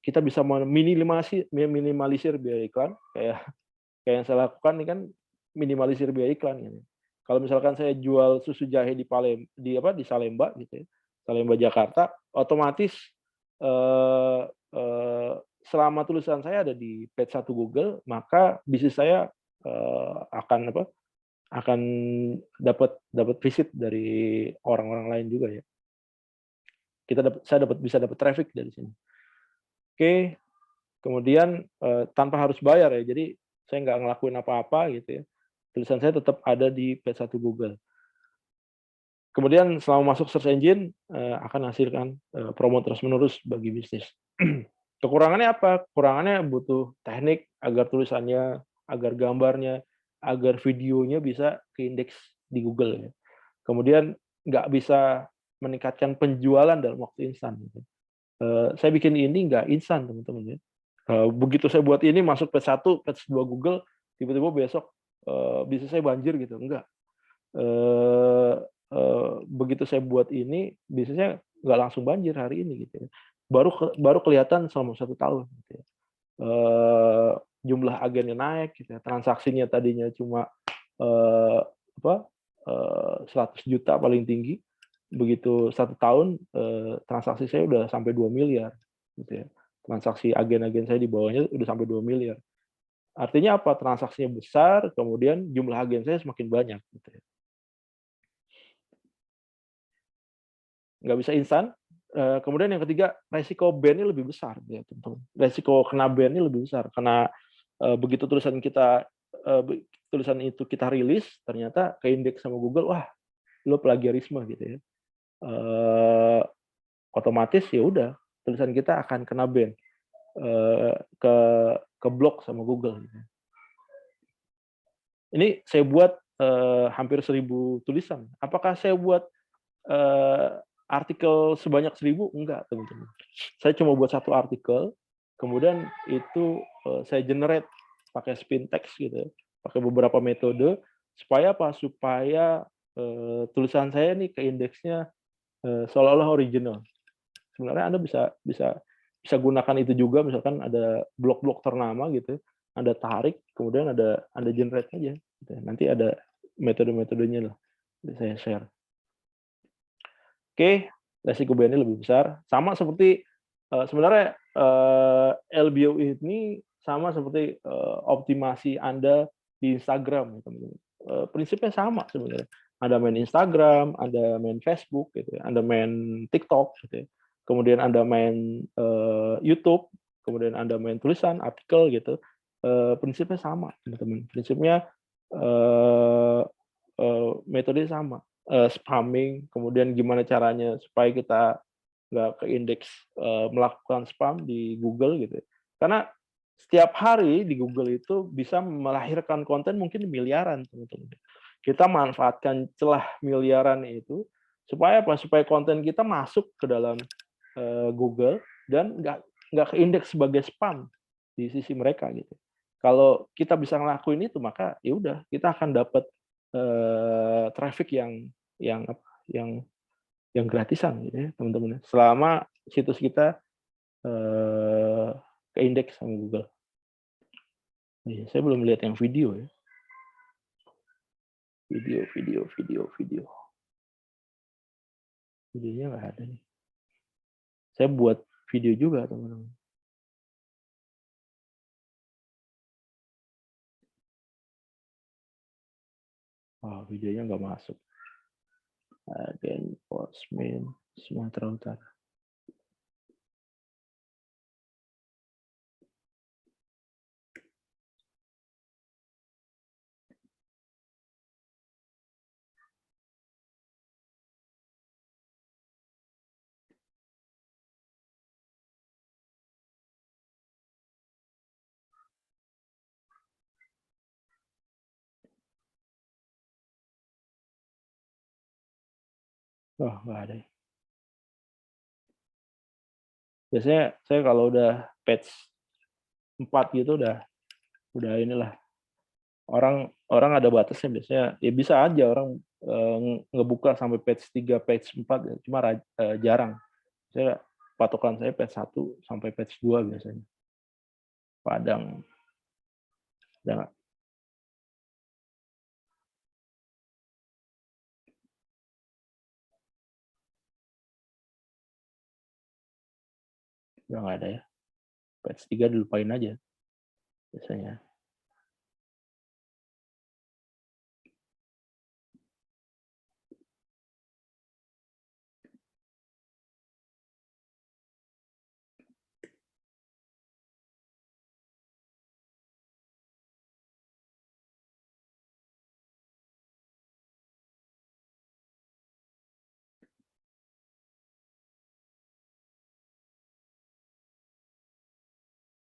kita bisa meminimalisir biaya iklan, kayak yang saya lakukan ini kan minimalisir biaya iklan gitu. Kalau misalkan saya jual susu jahe di Salemba gitu ya, Salemba Jakarta, otomatis selama tulisan saya ada di page 1 Google, maka bisnis saya akan dapat visit dari orang-orang lain juga ya. Saya bisa dapat traffic dari sini. Oke, kemudian tanpa harus bayar ya, jadi saya nggak ngelakuin apa-apa gitu ya. Tulisan saya tetap ada di page 1 Google. Kemudian selama masuk search engine akan hasilkan promo terus-menerus bagi bisnis. Kekurangannya apa? Kekurangannya butuh teknik agar tulisannya, agar gambarnya, agar videonya bisa keindeks di Google ya. Kemudian nggak bisa meningkatkan penjualan dalam waktu instan. Gitu. Saya bikin ini nggak instan teman-teman ya. Begitu saya buat ini masuk page 1, page 2 Google, tiba-tiba besok bisnis saya banjir gitu, enggak. Begitu saya buat ini, bisnisnya nggak langsung banjir hari ini gitu ya. Baru kelihatan selama 1 tahun gitu ya. jumlah agennya naik gitu ya, transaksinya tadinya cuma, eee, apa, 100 juta paling tinggi, begitu 1 tahun, transaksi saya udah sampai 2 miliar gitu ya. Transaksi agen-agen saya di bawahnya udah sampai 2 miliar. Artinya apa? Transaksinya besar, kemudian jumlah agen saya semakin banyak gitu ya. Nggak bisa instan, kemudian yang ketiga, resiko ban-nya lebih besar ya teman-teman. Resiko kena ban-nya lebih besar karena, begitu tulisan itu kita rilis, ternyata keindeks sama Google, wah lo plagiarisme gitu ya. Eee, Otomatis ya udah, tulisan kita akan kena ban, eee, ke keblok sama Google gitu. Ini saya buat, hampir 1.000 tulisan. Apakah saya buat, eee, artikel sebanyak 1.000? Enggak, teman-teman. Saya cuma buat 1 artikel, kemudian itu, saya generate pakai spin text gitu ya, pakai beberapa metode, supaya apa? Supaya, tulisan saya nih ke indeksnya, seolah-olah original. Sebenarnya Anda bisa bisa bisa gunakan itu juga, misalkan ada blog-blog ternama gitu, Anda tarik, kemudian Anda generate aja, gitu ya. Nanti ada metode-metodenya lah, nanti saya share. Oke, resiko BNI lebih besar, sama seperti, sebenarnya, LBO ini sama seperti, optimasi Anda di Instagram, ya, teman-teman. Prinsipnya sama sebenarnya. Anda main Instagram, Anda main Facebook gitu ya, Anda main TikTok gitu ya, kemudian Anda main, YouTube, kemudian Anda main tulisan, artikel gitu, prinsipnya sama, teman-teman. Prinsipnya, eee metodenya sama. Spamming, kemudian gimana caranya supaya kita nggak ke indeks, melakukan spam di Google gitu ya. Karena setiap hari di Google itu bisa melahirkan konten mungkin miliaran, teman-teman. Kita manfaatkan celah miliaran itu supaya apa? Supaya konten kita masuk ke dalam, Google dan nggak ke indeks sebagai spam di sisi mereka gitu. Kalau kita bisa ngelakuin itu, maka ya udah kita akan dapat, traffic yang apa, yang gratisan gitu ya, teman-teman ya, selama situs kita, eee, keindeks sama Google. Iya, saya belum lihat yang video ya. Video. Videonya nggak ada nih. Saya buat video juga, teman-teman. Oh, videonya nggak masuk. Agen Posmin Sumatera Utara. Oh, nggak ada ya. Biasanya saya kalau udah page 4 gitu udah inilah, orang orang ada batasnya biasanya, ya bisa aja orang, ngebuka sampai page 3 page 4 ya, cuma jarang. Patokan saya page 1 sampai page 2 biasanya. Padang, udah nggak ada ya. Page 3 dilupain aja biasanya.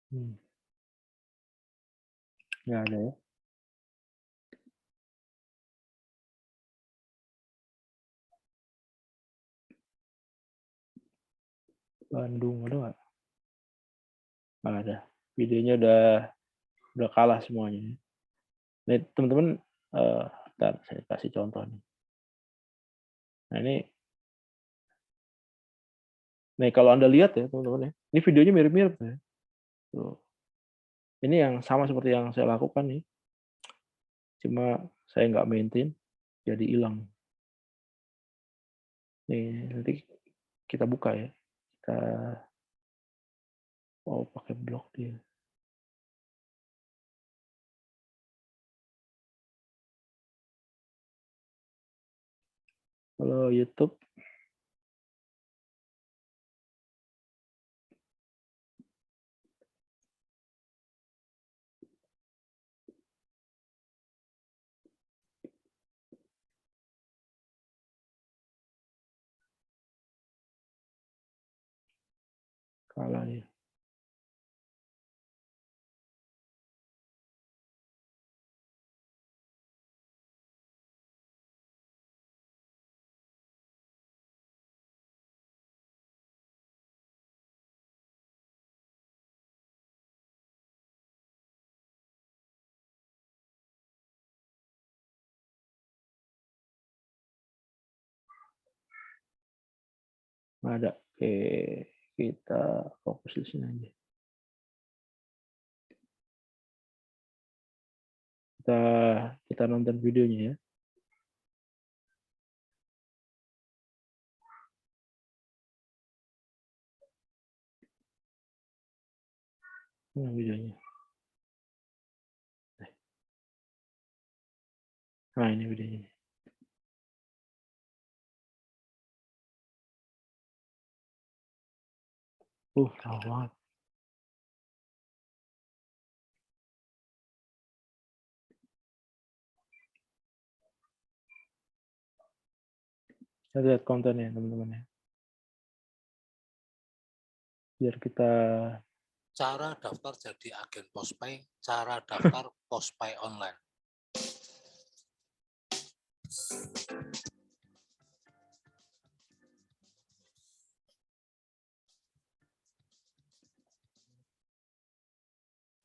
Hmm, nggak ada ya. Bandung ada nggak? Nggak ada. Videonya udah kalah semuanya. Nih teman-teman, eee, entar saya kasih contoh nih. Nah nih kalau Anda lihat ya teman-teman ya, ini videonya mirip-mirip ya, tuh. Ini yang sama seperti yang saya lakukan nih, cuma saya nggak maintain, jadi hilang. Nih, nanti kita buka ya, kita pakai blok dia. Kalau YouTube kalah dia. Nggak ada. Oke, kita fokus di sini aja. Kita nonton videonya ya. Ini videonya. Nah, ini videonya. Jauh banget. Kita lihat kontennya teman-teman ya. Biar kita Cara daftar jadi agen Postpay, cara daftar Postpay online.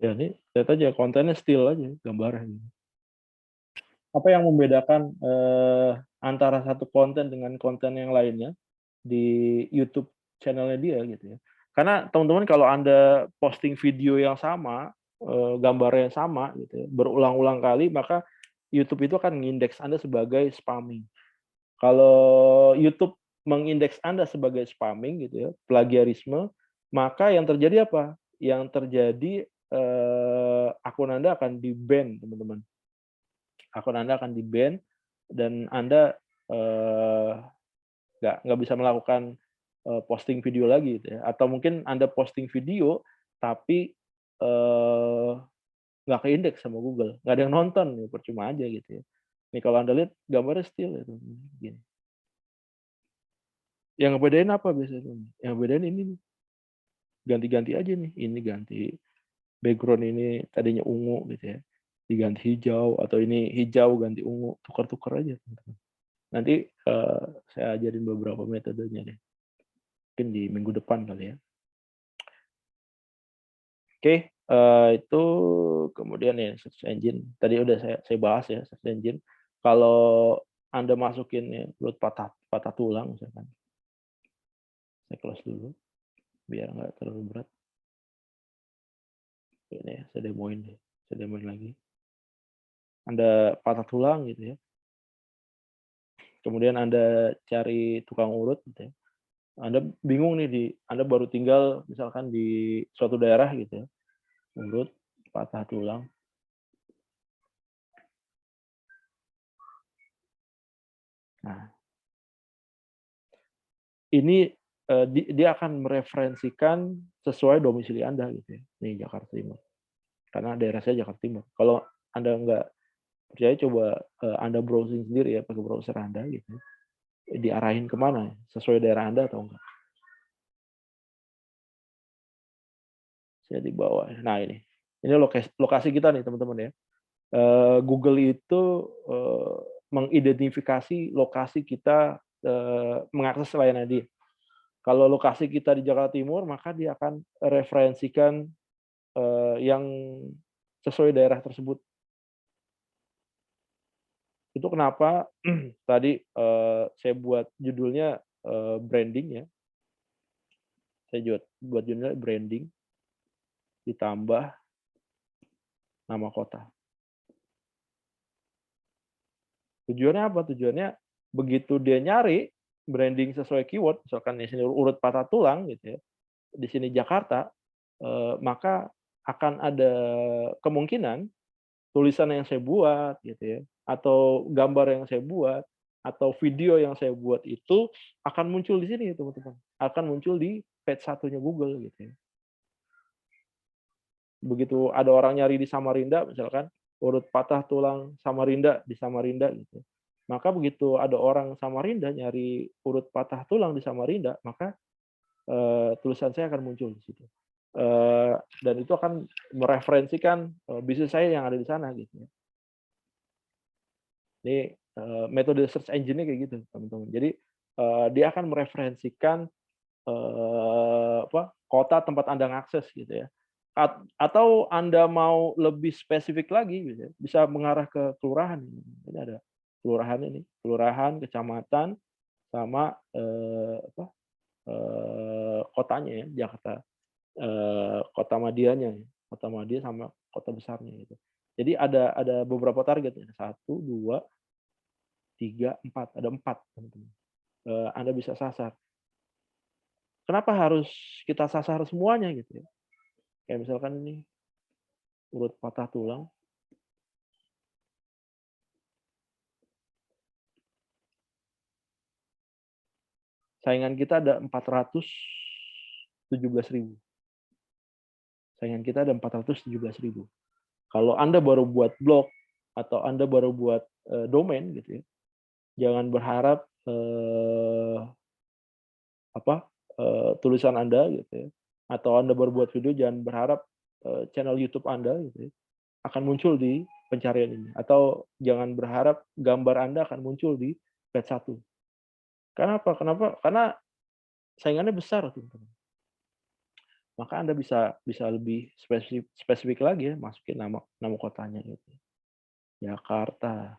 ya ini lihat aja kontennya still aja gambarnya. Apa yang membedakan antara satu konten dengan konten yang lainnya di YouTube channelnya dia gitu ya. Karena teman-teman kalau Anda posting video yang sama, gambarnya yang sama gitu ya, berulang-ulang kali, maka YouTube itu akan mengindeks Anda sebagai spamming. Kalau YouTube mengindeks Anda sebagai spamming gitu ya, plagiarisme, maka yang terjadi apa? Yang terjadi akun Anda akan di-ban, teman-teman. Akun Anda akan di-ban dan Anda nggak bisa melakukan posting video lagi gitu ya. Atau mungkin Anda posting video tapi nggak keindeks sama Google, nggak ada yang nonton, ya percuma aja gitu ya. Nih kalau Anda lihat gambarnya still itu gini. Yang ngebedain apa biasanya? Yang ngebedain ini nih, ganti-ganti aja nih. Ini ganti background ini tadinya ungu gitu ya, diganti hijau atau ini hijau ganti ungu, tukar-tukar aja teman-teman. Nanti saya ajarin beberapa metodenya deh. Mungkin di minggu depan kali ya. Oke, itu kemudian ya search engine. Tadi udah saya bahas ya search engine. Kalau Anda masukin ya perut patah tulang misalkan. Saya close dulu biar nggak terlalu berat. Ini ya, saya demoin deh. Saya demoin lagi. Anda patah tulang gitu ya. Kemudian Anda cari tukang urut gitu ya. Anda bingung nih Anda baru tinggal misalkan di suatu daerah gitu ya. Urut, patah tulang. Nah, ini dia akan mereferensikan sesuai domisili Anda gitu ya. Nih Jakarta Timur. Karena daerah saya Jakarta Timur. Kalau Anda nggak percaya coba Anda browsing sendiri ya pakai browser Anda gitu. Diarahin kemana ya? Sesuai daerah Anda atau enggak. Saya di bawah. Nah ini. Ini lokasi kita nih teman-teman ya. Google itu mengidentifikasi lokasi kita mengakses layanan dia. Kalau lokasi kita di Jakarta Timur, maka dia akan referensikan yang sesuai daerah tersebut. Itu kenapa tadi saya buat judulnya branding ya. Saya buat judulnya branding ditambah nama kota. Tujuannya apa? Tujuannya begitu dia nyari branding sesuai keyword, misalkan di sini urut patah tulang gitu ya, di sini Jakarta, maka akan ada kemungkinan tulisan yang saya buat gitu ya, atau gambar yang saya buat, atau video yang saya buat itu akan muncul di sini teman-teman, akan muncul di page satunya Google gitu ya. Begitu ada orang nyari di Samarinda misalkan, urut patah tulang Samarinda di Samarinda gitu. Maka begitu ada orang Samarinda nyari urut patah tulang di Samarinda, maka tulisan saya akan muncul di situ. Dan itu akan mereferensikan bisnis saya yang ada di sana gitu ya. Ini metode search engine-nya kayak gitu teman-teman. Jadi dia akan mereferensikan kota tempat Anda ngakses gitu ya. Atau Anda mau lebih spesifik lagi gitu ya, bisa mengarah ke kelurahan. Ini ada kelurahan ini, kelurahan, kecamatan, sama kotanya ya, Jakarta, kota madianya, kota madia sama kota besarnya gitu. Jadi ada beberapa target ya, 1, 2, 3, 4, ada 4 teman-teman. Anda bisa sasar. Kenapa harus kita sasar semuanya gitu ya? Kayak misalkan ini urut patah tulang. Saingan kita ada 417.000. Saingan kita ada 417.000. Kalau Anda baru buat blog atau Anda baru buat domain gitu ya, jangan berharap tulisan Anda gitu ya, atau Anda baru buat video, jangan berharap channel YouTube Anda gitu ya, akan muncul di pencarian ini, atau jangan berharap gambar Anda akan muncul di page 1. Kenapa? Karena saingannya besar teman-teman. Maka Anda bisa lebih spesifik lagi ya, masukin nama kotanya gitu. Jakarta.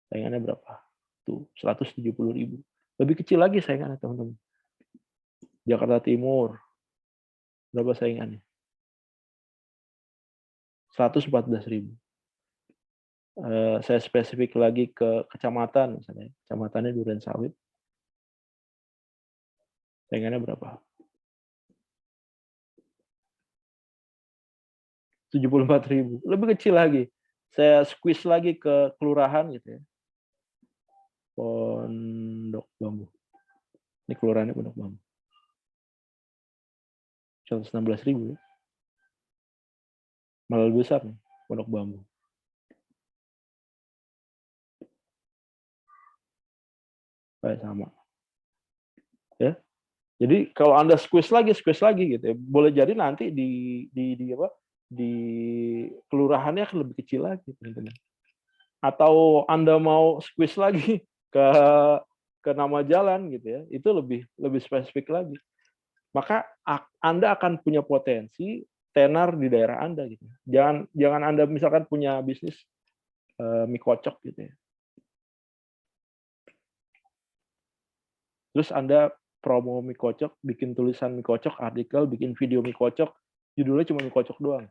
Saingannya berapa? Tuh, 170.000. Lebih kecil lagi saingannya teman-teman. Jakarta Timur. Berapa saingannya? 114.000. Saya spesifik lagi ke kecamatan misalnya. Kecamatannya Durensawit. Saingannya berapa? 74.000. Lebih kecil lagi. Saya squeeze lagi ke kelurahan gitu ya. Pondok Bambu. Ini kelurahannya Pondok Bambu. 116.000 ya. Malah lebih besar nih, Pondok Bambu. Kayak sama. Ya. Jadi kalau Anda squeeze lagi gitu ya. Boleh jadi nanti di kelurahannya akan lebih kecil lagi, teman-teman. Atau Anda mau squeeze lagi ke nama jalan gitu ya. Itu lebih spesifik lagi. Maka Anda akan punya potensi tenar di daerah Anda gitu. Jangan Anda misalkan punya bisnis mie kocok gitu ya. Terus Anda promo mie kocok, bikin tulisan mie kocok, artikel, bikin video mie kocok, judulnya cuma mie kocok doang.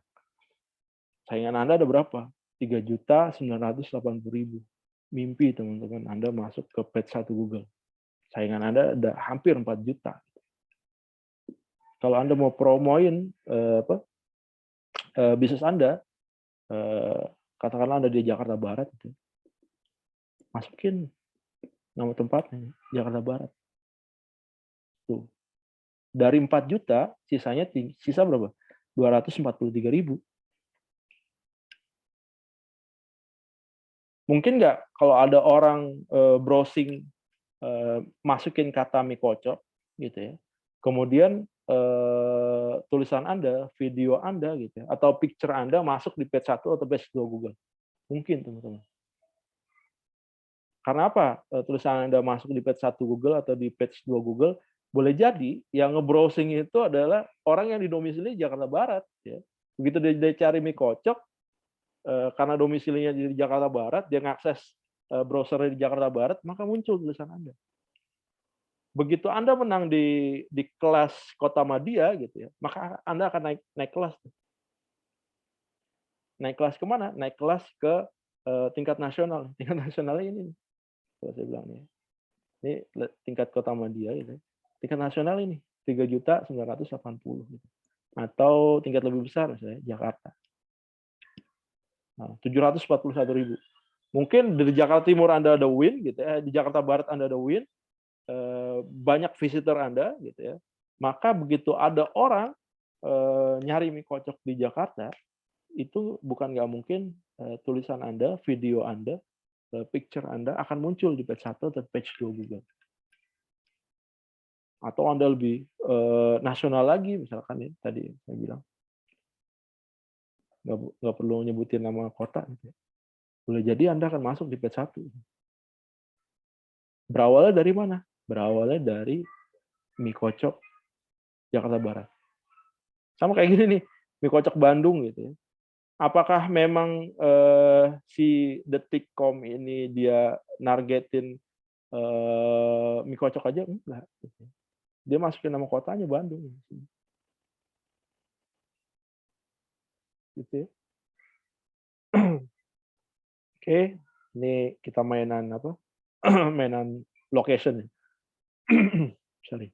Saingan Anda ada berapa? 3.980.000. Mimpi teman-teman Anda masuk ke page 1 Google. Saingan Anda ada hampir 4 juta. Kalau Anda mau promoin bisnis Anda, katakanlah Anda di Jakarta Barat, gitu, masukin nama tempatnya, Jakarta Barat. Tuh. Dari 4 juta, sisa berapa? 243.000. Mungkin nggak kalau ada orang browsing, masukin kata mie kocok, gitu ya. Kemudian tulisan Anda, video Anda, gitu ya, atau picture Anda masuk di page 1 atau page 2 Google. Mungkin, teman-teman. Karena apa? Tulisan Anda masuk di page 1 Google atau di page 2 Google, boleh jadi yang nge-browsing itu adalah orang yang didomisili Jakarta Barat. Ya. Begitu dia cari mie kocok, karena domisilinya di Jakarta Barat, dia ngakses browser di Jakarta Barat, maka muncul tulisan Anda. Begitu Anda menang di kelas Kota Madya, gitu ya, maka Anda akan naik kelas. Naik kelas ke mana? Naik kelas ke tingkat nasional. Tingkat nasionalnya ini, kalau saya bilang nih. Ini tingkat Kota Madia gitu. Tingkat nasional ini 3.980.000 gitu. Atau tingkat lebih besar misalnya Jakarta. Nah, 741.000. Mungkin di Jakarta Timur Anda ada Win gitu ya, di Jakarta Barat Anda ada Win, banyak visitor Anda gitu ya. Maka begitu ada orang nyari mie kocok di Jakarta, itu bukan nggak mungkin tulisan Anda, video Anda, picture Anda akan muncul di page 1 atau page 2 Google. Atau Anda lebih nasional lagi, misalkan ya, tadi saya bilang. Nggak perlu nyebutin nama kota. Gitu. Boleh jadi Anda akan masuk di page 1. Berawalnya dari mana? Berawalnya dari mie kocok Jakarta Barat. Sama kayak gini nih, mie kocok Bandung gitu ya. Apakah memang si Detikcom ini dia nargetin mie kocok aja? Enggak. Gitu. Dia masukin nama kotanya Bandung. Gitu ya. Oke, ini kita mainan apa? Mainan location. Sorry.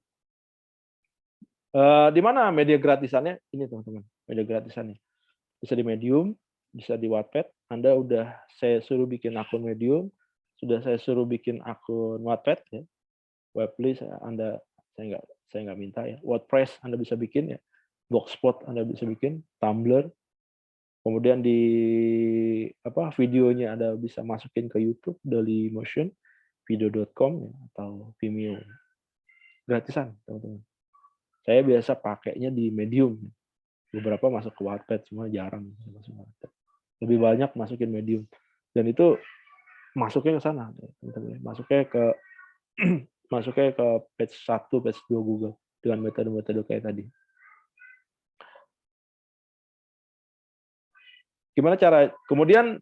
Di mana media gratisannya? Ini teman-teman, media gratisannya. Bisa di Medium, bisa di Wattpad. Anda udah saya suruh bikin akun Medium, sudah saya suruh bikin akun Wattpad ya. Weebly saya nggak minta ya. WordPress Anda bisa bikin ya. Blogspot Anda bisa bikin, Tumblr. Kemudian di videonya Anda bisa masukin ke YouTube, Dailymotion, video.com ya, atau Vimeo. Gratisan, teman-teman. Saya biasa pakainya di Medium. Beberapa masuk ke Wattpad, semua jarang masuk Wattpad. Lebih banyak masukin Medium. Dan itu masuknya ke sana, teman-teman. Masuknya ke page 1, page 2 Google dengan metode-metode kayak tadi. Gimana cara kemudian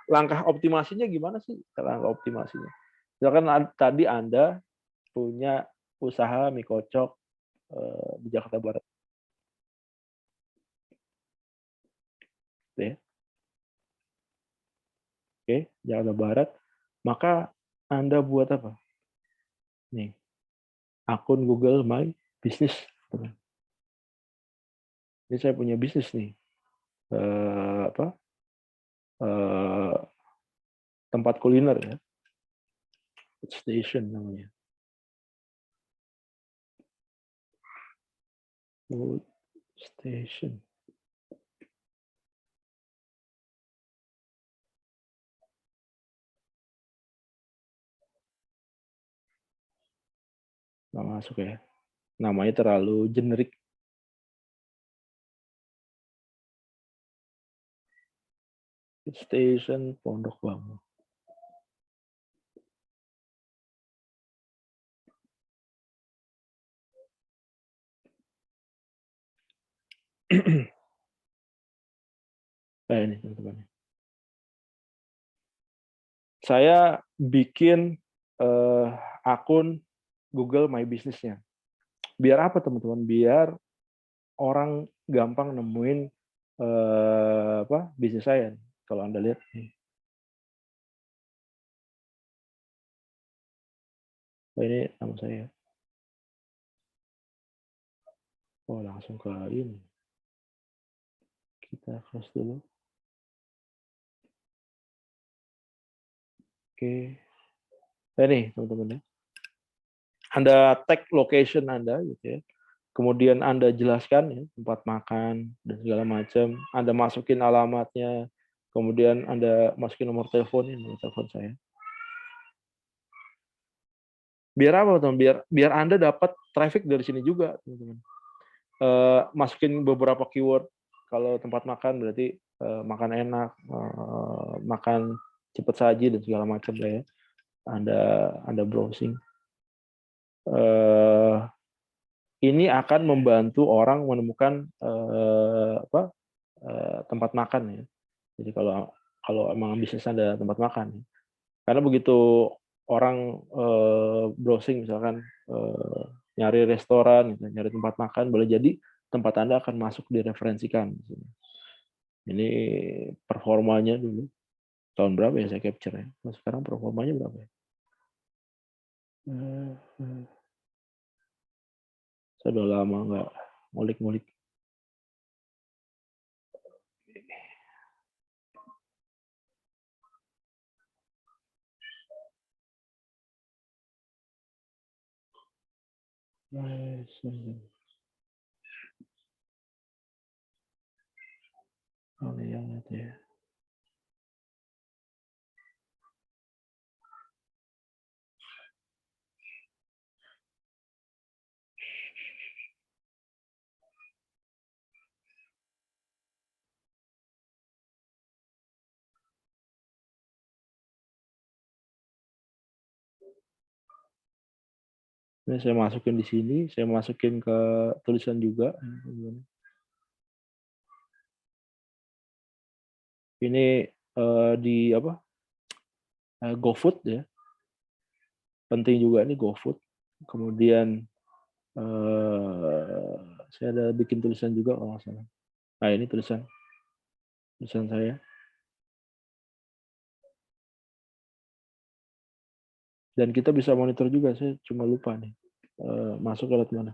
langkah optimasinya gimana sih? Langkah optimasinya. Misalkan tadi Anda punya usaha mie kocok di Jakarta Barat. Ya. Oke, Jakarta Barat. Maka Anda buat apa? Nih, akun Google My Business. Ini saya punya bisnis nih. Tempat kuliner ya. Food station namanya. Food station. Nggak masuk ya. Namanya terlalu generik. Food station Pondok Bambu. Nah ini teman-teman. Saya bikin akun Google My Business-nya. Biar apa teman-teman? Biar orang gampang nemuin bisnis saya. Kalau Anda lihat nih. Nah, ini nama saya. Oh, langsung ke ini. Kita close dulu. Oke. Nah, nih teman-teman ya. Anda tag location Anda gitu ya. Kemudian Anda jelaskan ya, tempat makan dan segala macam. Anda masukin alamatnya. Kemudian Anda masukin nomor telepon saya. Biar apa teman? Biar Anda dapat traffic dari sini juga, teman-teman. Masukin beberapa keyword. Kalau tempat makan berarti makan enak, makan cepat saji dan segala macam ya. Anda browsing. Ini akan membantu orang menemukan tempat makan ya. Jadi kalau emang bisnis Anda tempat makan, karena begitu orang browsing misalkan nyari restoran, nyari tempat makan, boleh jadi tempat Anda akan masuk direferensikan. Ini performanya dulu. Tahun berapa ya saya capture ya? Nah, sekarang performanya berapa ya? Saya udah lama nggak ngulik-ngulik. Oh, yang itu ya. Ini saya masukin di sini, saya masukin ke tulisan juga. Ini di apa? GoFood ya. Penting juga ini GoFood. Kemudian saya ada bikin tulisan juga kalau nggak salah. Nah, ini tulisan saya. Dan kita bisa monitor juga, saya cuma lupa nih. Masuk lewat mana.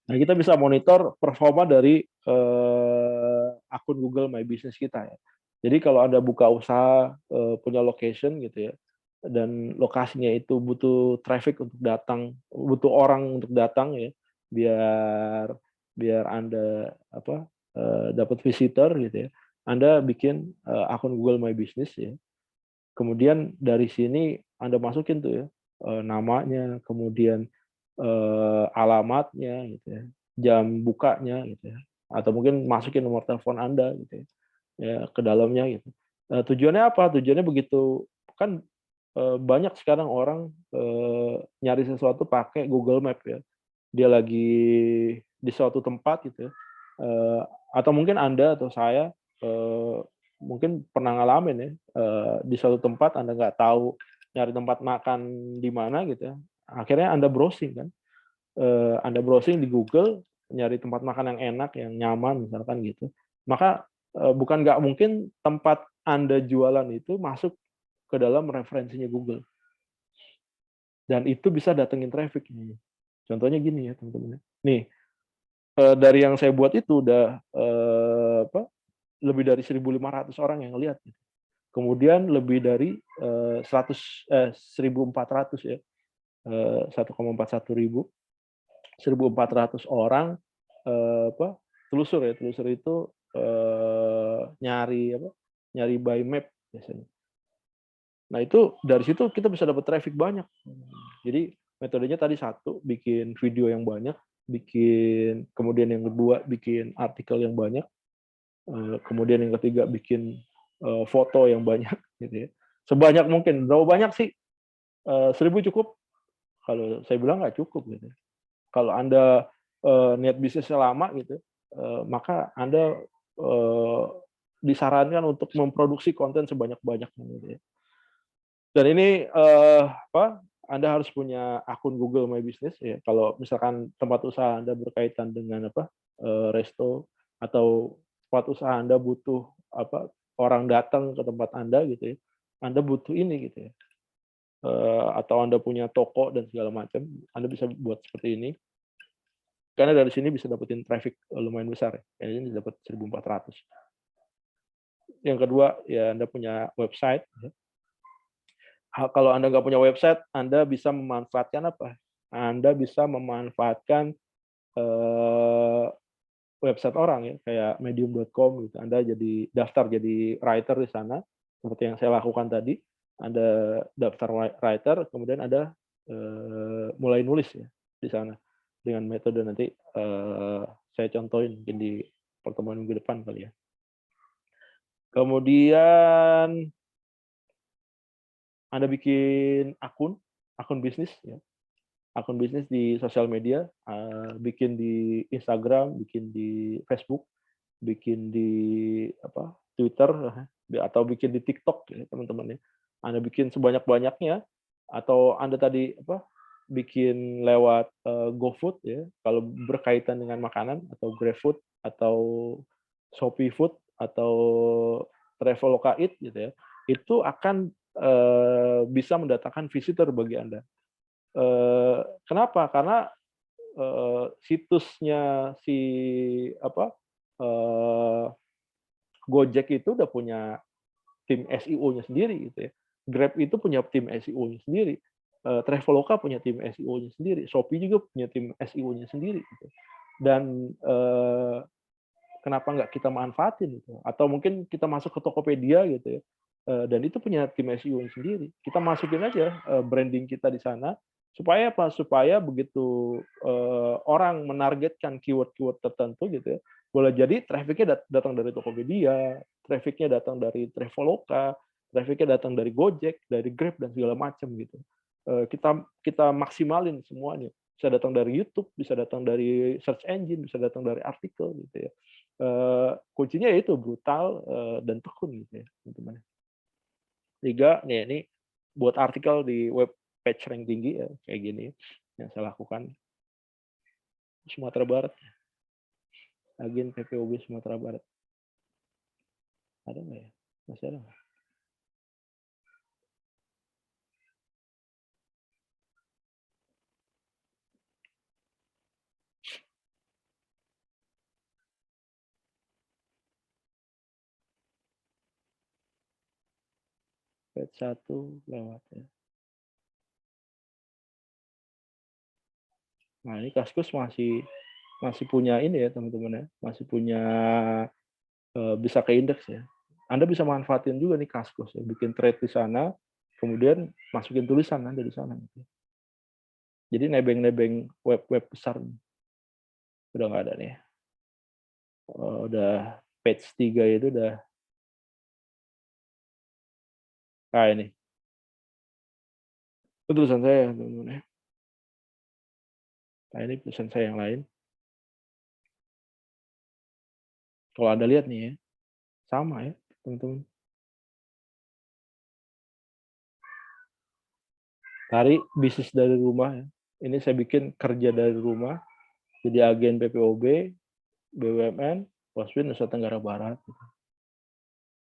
Nah, kita bisa monitor performa dari akun Google My Business kita ya. Jadi kalau Anda buka usaha punya location gitu ya, dan lokasinya itu butuh traffic untuk datang, butuh orang untuk datang ya, biar Anda apa dapat visitor gitu ya. Anda bikin akun Google My Business ya. Kemudian dari sini Anda masukin tuh ya namanya, kemudian alamatnya gitu ya, jam bukanya gitu ya, atau mungkin masukin nomor telepon Anda gitu ya ke dalamnya gitu. Tujuannya apa? Tujuannya begitu kan banyak sekarang orang nyari sesuatu pakai Google Map ya. Dia lagi di suatu tempat gitu ya, atau mungkin Anda atau saya mungkin pernah ngalamin ya, di suatu tempat Anda nggak tahu nyari tempat makan di mana gitu ya, akhirnya Anda browsing kan, Anda browsing di Google, nyari tempat makan yang enak, yang nyaman misalkan gitu, maka bukan nggak mungkin tempat Anda jualan itu masuk ke dalam referensinya Google. Dan itu bisa datengin traffic nih. Contohnya gini ya teman-teman. Nih, dari yang saya buat itu udah lebih dari 1.500 orang yang lihat. Kemudian lebih dari 1.400 ya, 1,41 ribu, 1.400 orang telusur ya, telusur itu nyari by map biasanya. Nah itu dari situ kita bisa dapat traffic banyak. Jadi metodenya tadi satu, bikin video yang banyak, kemudian yang kedua bikin artikel yang banyak, kemudian yang ketiga bikin foto yang banyak, gitu ya. Sebanyak mungkin. Berapa banyak sih? 1.000 cukup? Kalau saya bilang nggak cukup, gitu. Kalau Anda niat bisnisnya lama, gitu, maka Anda disarankan untuk memproduksi konten sebanyak-banyaknya, gitu ya. Dan ini Anda harus punya akun Google My Business ya. Kalau misalkan tempat usaha Anda berkaitan dengan resto atau tempat usaha Anda butuh orang datang ke tempat Anda gitu ya. Anda butuh ini gitu ya. Atau Anda punya toko dan segala macam, Anda bisa buat seperti ini. Karena dari sini bisa dapetin traffic lumayan besar ya. Ini dapat 1.400. Yang kedua ya Anda punya website ya. Kalau Anda nggak punya website, Anda bisa memanfaatkan apa? Anda bisa memanfaatkan website orang ya, kayak medium.com gitu. Anda jadi daftar jadi writer di sana, seperti yang saya lakukan tadi. Anda daftar writer, kemudian Anda mulai nulis ya di sana dengan metode nanti saya contohin mungkin di pertemuan minggu depan kali ya. Kemudian Anda bikin akun bisnis ya. Akun bisnis di sosial media, bikin di Instagram, bikin di Facebook, bikin di Twitter, atau bikin di TikTok ya teman-teman ya. Anda bikin sebanyak-banyaknya, atau Anda tadi bikin lewat GoFood ya, kalau berkaitan dengan makanan, atau GrabFood, atau Shopee Food, atau Traveloka Eats gitu ya, itu akan bisa mendatangkan visitor bagi Anda. Kenapa? Karena situsnya si apa Gojek itu udah punya tim SEO-nya sendiri gitu ya. Grab itu punya tim SEO-nya sendiri. Traveloka punya tim SEO-nya sendiri. Shopee juga punya tim SEO-nya sendiri gitu. Dan kenapa nggak kita manfaatin gitu? Atau mungkin kita masuk ke Tokopedia gitu ya. Dan itu punya tim SEO-nya sendiri. Kita masukin aja branding kita di sana supaya apa? Supaya begitu orang menargetkan keyword-keyword tertentu gitu ya, boleh jadi traffic-nya datang dari Tokopedia, traffic-nya datang dari Traveloka, traffic-nya datang dari Gojek, dari Grab dan segala macam gitu. Kita kita maksimalin semuanya. Bisa datang dari YouTube, bisa datang dari search engine, bisa datang dari artikel gitu ya. Kuncinya itu brutal dan tekun gitu ya, teman-teman. 3, nih ini buat artikel di web page rank tinggi ya, kayak gini yang saya lakukan. Sumatera Barat, agen PPOB Sumatera Barat. Ada nggak ya? Masih ada nggak? Page 1 lewat ya. Nah ini Kaskus masih punya ini ya teman-teman ya, masih punya bisa ke indeks ya. Anda bisa manfaatin juga nih Kaskus ya, bikin thread di sana, kemudian masukin tulisan Anda di sana. Gitu. Jadi nebeng-nebeng web-web besar udah nggak ada nih. Udah page 3 itu udah. Nah ini. Itu tulisan saya teman-teman ya. Nah ini tulisan saya yang lain. Kalau Anda lihat nih ya, sama ya teman-teman. Cari bisnis dari rumah ya. Ini saya bikin kerja dari rumah, jadi agen PPOB, BUMN, Pospin Nusa Tenggara Barat.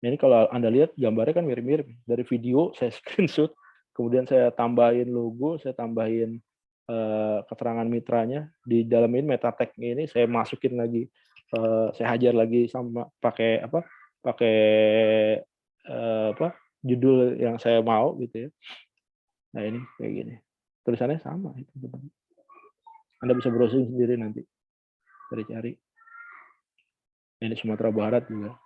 Ini kalau Anda lihat gambarnya kan mirip-mirip. Dari video saya screenshot, kemudian saya tambahin logo, saya tambahin keterangan mitranya. Di dalam ini meta tag ini saya masukin lagi, saya hajar lagi sama pakai apa? Pakai judul yang saya mau gitu ya. Nah ini kayak gini. Tulisannya sama itu. Anda bisa browsing sendiri nanti. Cari-cari. Ini Sumatera Barat juga.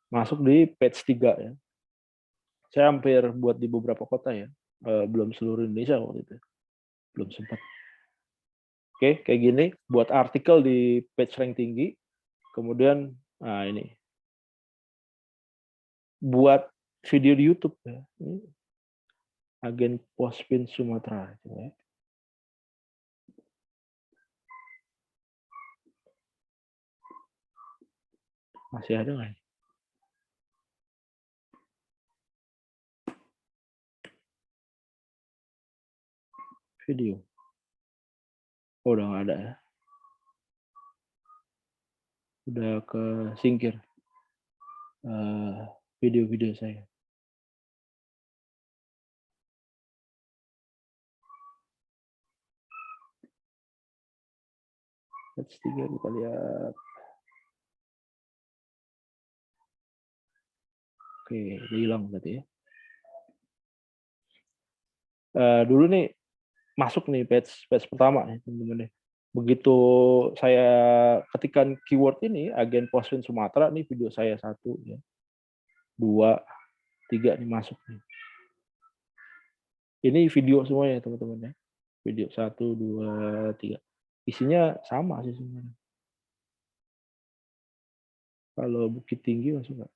Masuk di page 3 ya. Saya hampir buat di beberapa kota ya. Belum seluruh Indonesia waktu itu. Belum sempat. Oke, kayak gini. Buat artikel di page rank tinggi. Kemudian, nah ini. Buat video di YouTube ya. Ini agen Pospin Sumatera. Ya. Masih ada nggak? Video. Oh, udah nggak ada ya. Udah ke singkir video-video saya. Page 3 kita lihat. Oke, udah hilang berarti ya. Dulu nih masuk nih page pertama nih teman-teman. Begitu saya ketikkan keyword ini agen Pospin Sumatera nih video saya 1 ya. 2, 3 nih masuk nih. Ini video semuanya teman-teman ya. Video 1, 2, 3. Isinya sama sih sebenarnya. Kalau Bukit Tinggi masuk nggak?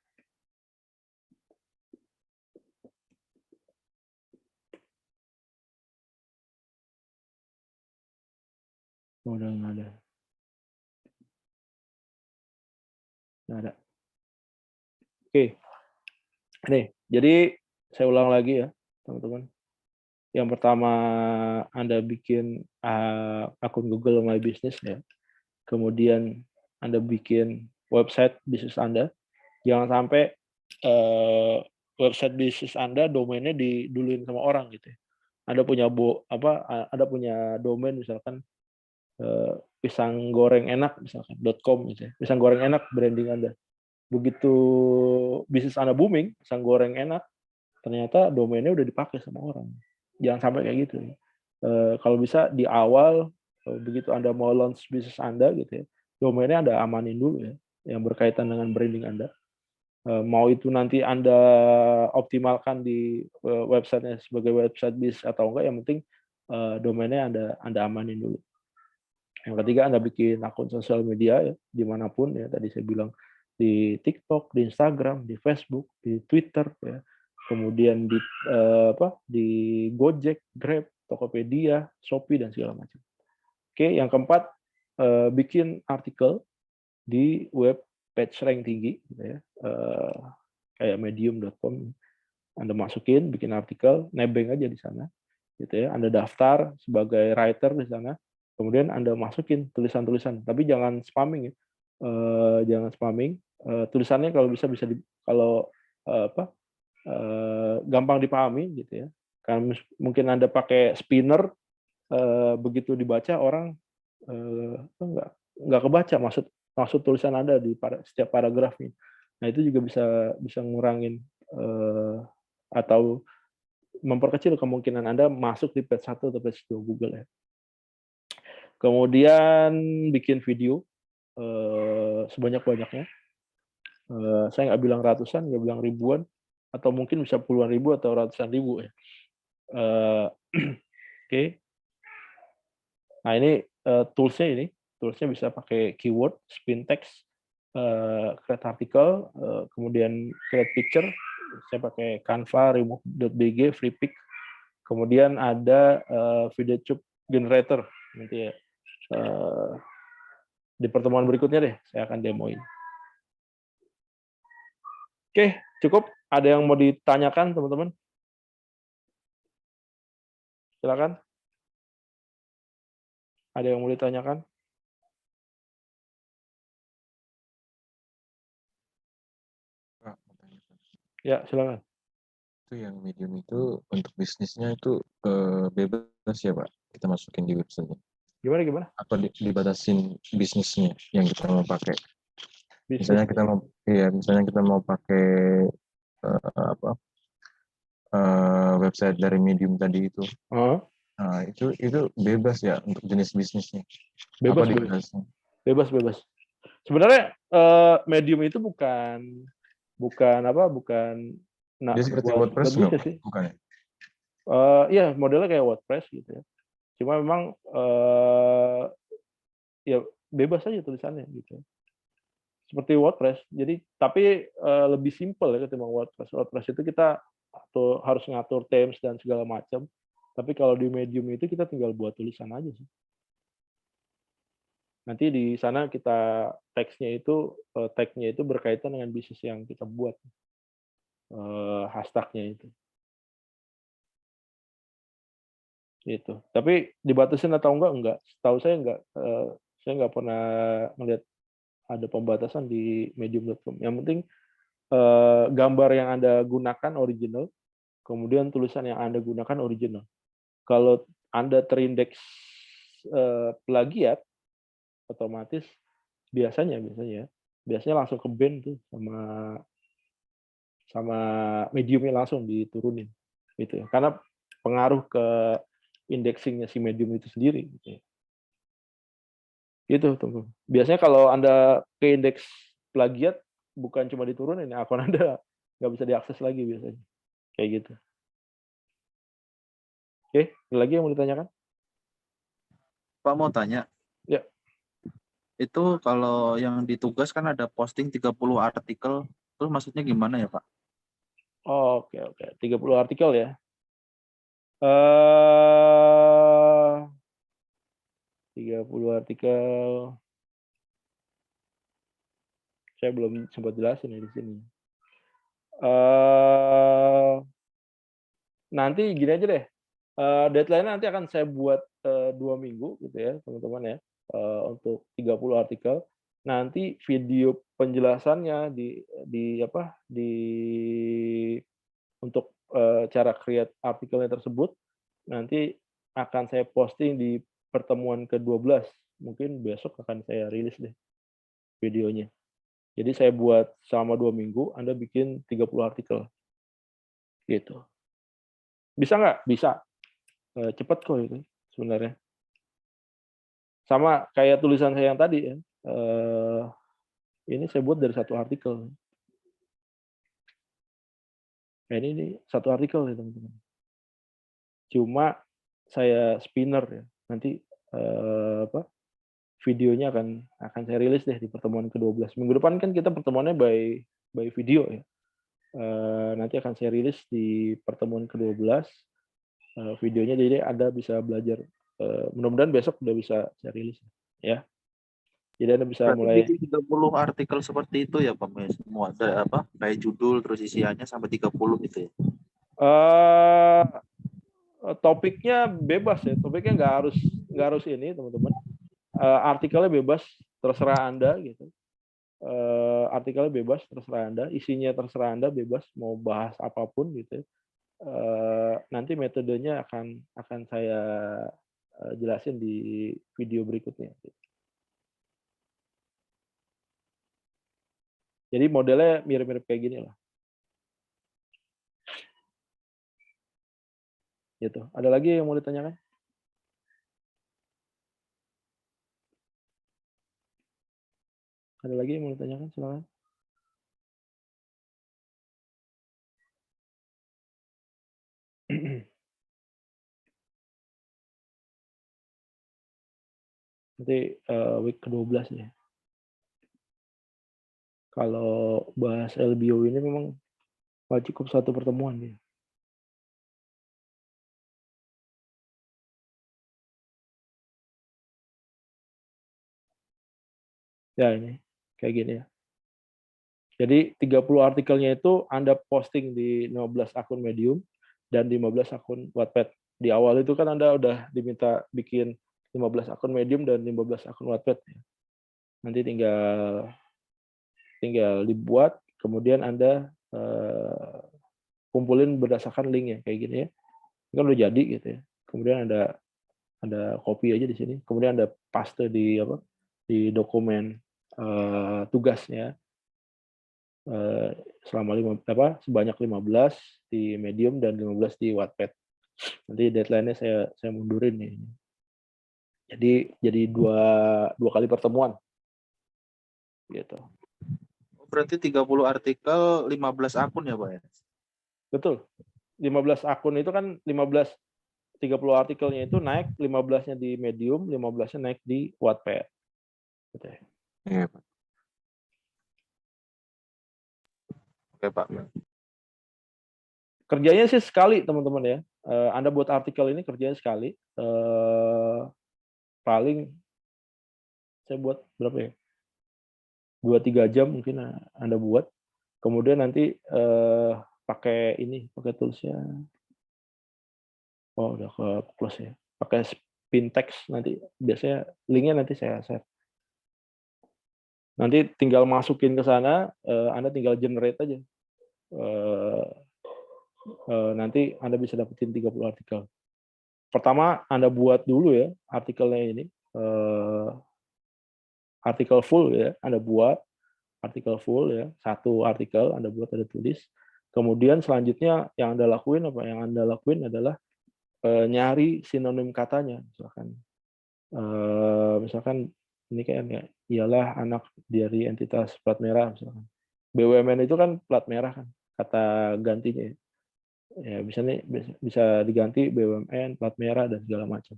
Oh, udah nggak ada. Nggak ada. Oke. Nih, jadi saya ulang lagi ya, teman-teman. Yang pertama Anda bikin akun Google My Business ya. kemudian Anda bikin website bisnis Anda, jangan sampai website bisnis Anda domainnya diduluin sama orang gitu ya. Anda punya domain misalkan pisang goreng enak misalkan .com gitu ya. Pisang goreng enak branding Anda. Begitu bisnis Anda booming, pisang goreng enak, ternyata domainnya udah dipakai sama orang. Jangan sampai kayak gitu ya. Kalau bisa di awal begitu Anda mau launch bisnis Anda gitu ya, domainnya Anda amanin dulu ya, yang berkaitan dengan branding Anda. Mau itu nanti Anda optimalkan di website-nya sebagai website bisnis atau enggak, yang penting domainnya Anda amanin dulu. Yang ketiga, Anda bikin akun sosial media ya, dimanapun ya. Tadi saya bilang di TikTok, di Instagram, di Facebook, di Twitter ya. Kemudian di Gojek, Grab, Tokopedia, Shopee dan segala macam. Oke, yang keempat, bikin artikel di web page rank tinggi gitu ya. Kayak medium.com, Anda masukin, bikin artikel, nebeng aja di sana gitu ya. Anda daftar sebagai writer di sana. Kemudian Anda masukin tulisan-tulisan, tapi jangan spamming ya. Jangan spamming. Tulisannya kalau bisa gampang dipahami gitu ya. Karena mungkin Anda pakai spinner, begitu dibaca orang nggak kebaca maksud tulisan Anda di setiap paragrafnya. Nah, itu juga bisa ngurangin atau memperkecil kemungkinan Anda masuk di page 1 atau page 2 Google ya. Kemudian bikin video sebanyak-banyaknya. Saya nggak bilang ratusan, nggak bilang ribuan, atau mungkin bisa puluhan ribu atau ratusan ribu ya. Oke. Nah, ini toolsnya bisa pakai keyword, spin text, create article, kemudian create picture. Saya pakai Canva, remove.bg, free pick. Kemudian ada video tube generator nanti ya. Di pertemuan berikutnya deh, saya akan demoin. Oke, cukup. Ada yang mau ditanyakan, teman-teman? Silakan. Ada yang mau ditanyakan? Pak, Ya, silakan. itu yang medium itu untuk bisnisnya itu bebas ya Pak, kita masukin di website. Gimana? Atau dibatasin bisnisnya yang kita mau pakai. Bisnis. Misalnya kita mau pakai website dari medium tadi itu. Nah, itu bebas ya untuk jenis bisnisnya. Bebas. Sebenarnya medium itu bukan Dia seperti WordPress nggak, Pak? Bukan ya? Iya, modelnya kayak WordPress gitu ya. Cuma memang ya bebas aja tulisannya gitu. Seperti WordPress. Jadi tapi lebih simpel ya ketimbang WordPress. WordPress itu kita harus ngatur themes dan segala macam. Tapi kalau di Medium itu kita tinggal buat tulisan aja sih. Nanti di sana kita tagnya itu berkaitan dengan bisnis yang kita buat. Hashtag-nya itu. Gitu. Tapi dibatasin atau enggak? Setahu saya enggak. Saya enggak pernah melihat ada pembatasan di medium.com. Yang penting gambar yang Anda gunakan original, kemudian tulisan yang Anda gunakan original. Kalau Anda terindeks plagiat, otomatis biasanya langsung ke ban tuh sama mediumnya langsung diturunin gitu ya. Karena pengaruh ke indexingnya si medium itu sendiri gitu ya. Gitu tuh. Biasanya kalau Anda ke indeks plagiat bukan cuma diturunin, akun Anda nggak bisa diakses lagi biasanya. Kayak gitu. Oke, ada lagi yang mau ditanyakan? Pak mau tanya. Ya. Itu kalau yang ditugas kan ada posting 30 artikel, itu maksudnya gimana ya, Pak? Oh, oke. 30 artikel ya. 30 artikel. Saya belum sempat jelasin di sini. Nanti gini aja deh. Deadline nanti akan saya buat 2 minggu gitu ya, teman-teman ya. untuk 30 artikel. Nanti video penjelasannya untuk cara create artikelnya tersebut nanti akan saya posting di pertemuan ke-12. Mungkin besok akan saya rilis deh videonya. Jadi saya buat selama 2 minggu, Anda bikin 30 artikel. Gitu. Bisa nggak? Bisa. Cepet kok itu sebenarnya. Sama kayak tulisan saya yang tadi ya. Ini saya buat dari 1 artikel. Nah, ini 1 artikel ya teman-teman. Cuma saya spinner ya. Nanti videonya akan saya rilis deh di pertemuan ke-12. Minggu depan kan kita pertemuannya by video ya. Nanti akan saya rilis di pertemuan ke-12 videonya, jadi Anda bisa belajar. Mudah-mudahan besok udah bisa saya rilis ya. Jadi Anda bisa Berarti mulai bikin 30 artikel seperti itu ya Pak Mes? Semua ada kayak judul terus isiannya sampai 30 gitu ya. Topiknya bebas ya. Topiknya nggak harus ini, teman-teman. Artikelnya bebas, terserah Anda gitu. Artikelnya bebas, terserah Anda. Isinya terserah Anda, bebas mau bahas apapun gitu. Nanti metodenya akan saya jelasin di video berikutnya. Jadi modelnya mirip-mirip kayak gini lah. Gitu. Ada lagi yang mau ditanyakan? Ada lagi yang mau ditanyakan? Silakan. Nanti week ke-12 ya. Kalau bahas LBO ini memang cukup 1 pertemuan ya. Ya ini kayak gini ya. Jadi 30 artikelnya itu Anda posting di 15 akun Medium dan 15 akun Wattpad. Di awal itu kan Anda udah diminta bikin 15 akun Medium dan 15 akun Wattpad. Nanti tinggal dibuat, kemudian Anda kumpulin berdasarkan link ya kayak gini ya. Ini kan udah jadi gitu ya. Kemudian ada copy aja di sini. Kemudian Anda paste di dokumen tugasnya. Sebanyak 15 di Medium dan 15 di Wattpad. Nanti deadline-nya saya mundurin nih. Jadi dua kali pertemuan. Gitu. Berarti 30 artikel 15 akun ya Pak ya? Betul. 15 akun itu kan 30 artikelnya itu naik, 15-nya di Medium, 15-nya naik di Wattpad. Gitu ya. Iya, Pak. Oke Pak. Kerjanya sih sekali teman-teman ya. Anda buat artikel ini kerjanya sekali. Paling saya buat berapa ya? 2-3 jam mungkin Anda buat. Kemudian nanti pakai toolsnya. Oh udah ke close ya. Pakai spin text nanti. Biasanya linknya nanti saya share. Nanti tinggal masukin ke sana. Anda tinggal generate aja. Nanti Anda bisa dapetin 30 artikel. Pertama Anda buat dulu ya artikelnya ini. Artikel full ya, Anda buat artikel full ya, 1 artikel Anda buat, Anda tulis. Kemudian selanjutnya yang Anda lakuin adalah nyari sinonim katanya, misalkan ini kayak ialah anak dari entitas plat merah misalkan. BUMN itu kan plat merah kan kata gantinya. Ya bisa diganti BUMN, plat merah dan segala macam.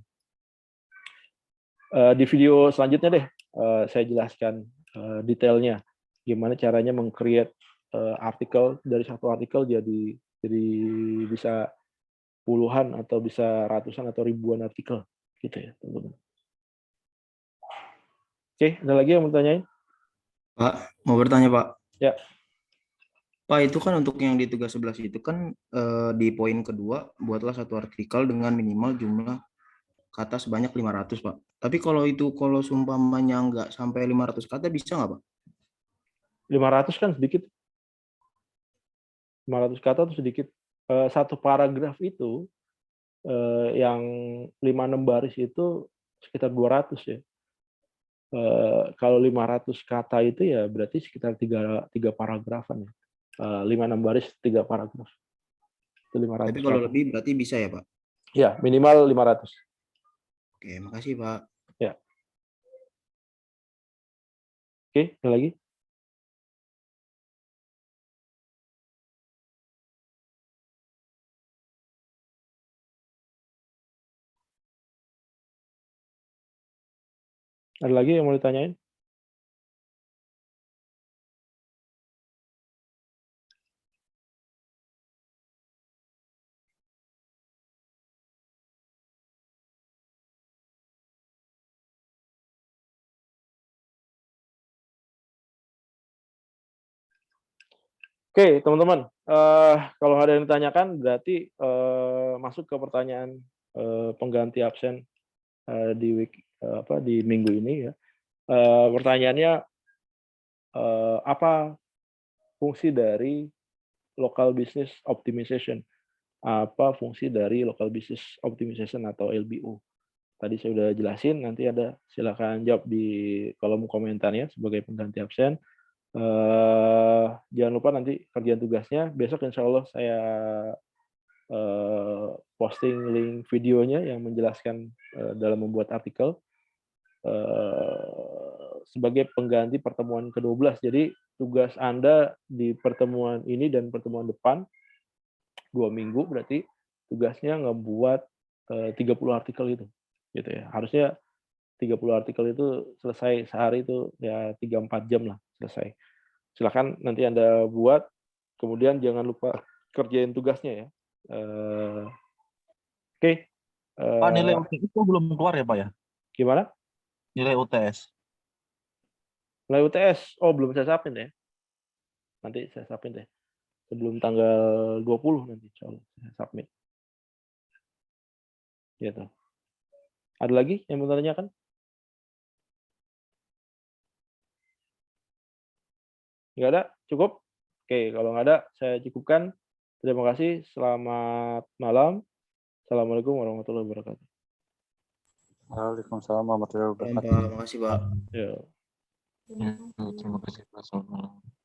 Di video selanjutnya deh saya jelaskan detailnya gimana caranya meng-create artikel dari 1 artikel jadi bisa puluhan atau bisa ratusan atau ribuan artikel gitu ya teman-teman. Oke, ada lagi yang mau tanyain? Pak, mau bertanya Pak. Ya. Pak, itu kan untuk yang di tugas 11 itu kan di poin kedua buatlah 1 artikel dengan minimal jumlah kata sebanyak 500 Pak. Tapi kalau seumpamanya nggak sampai 500 kata bisa nggak, Pak? 500 kan sedikit. 500 kata itu sedikit. Satu paragraf itu yang 5-6 baris itu sekitar 200 ya. Kalau 500 kata itu ya berarti sekitar 3 paragrafan ya. 5-6 baris 3 paragraf. Itu 500 Tapi kalau kata. lebih berarti bisa ya, Pak? Ya, minimal 500. Oke, makasih, Pak. Ya. Oke, ada lagi? Ada lagi yang mau ditanyain? Oke, teman-teman. Kalau ada yang ditanyakan, berarti masuk ke pertanyaan pengganti absen di minggu ini ya. Pertanyaannya apa fungsi dari local business optimization? Apa fungsi dari local business optimization atau LBO? Tadi saya sudah jelasin, nanti ada silakan jawab di kolom komentarnya sebagai pengganti absen. Jangan lupa nanti kerjaan tugasnya besok insya Allah saya posting link videonya yang menjelaskan dalam membuat artikel sebagai pengganti pertemuan ke-12. Jadi tugas Anda di pertemuan ini dan pertemuan depan 2 minggu berarti tugasnya ngebuat 30 artikel itu gitu ya. Harusnya 30 artikel itu selesai sehari itu ya 3-4 jam lah selesai. Silakan nanti Anda buat, kemudian jangan lupa kerjain tugasnya ya. Oke. Pak, nilai UTS itu belum keluar ya, Pak ya? Gimana? Nilai UTS. Nilai UTS, oh belum saya sapin ya. Nanti saya sapin deh. Sebelum tanggal 20 nanti insya Allah saya submit. Gitu. Ada lagi yang mau ditanyakan? Nggak ada? Cukup? Oke, kalau nggak ada, saya cukupkan. Terima kasih. Selamat malam. Assalamualaikum warahmatullahi wabarakatuh. Waalaikumsalam warahmatullahi wabarakatuh. Pak, makasih, Pak. Ya. Terima kasih. Assalamualaikum.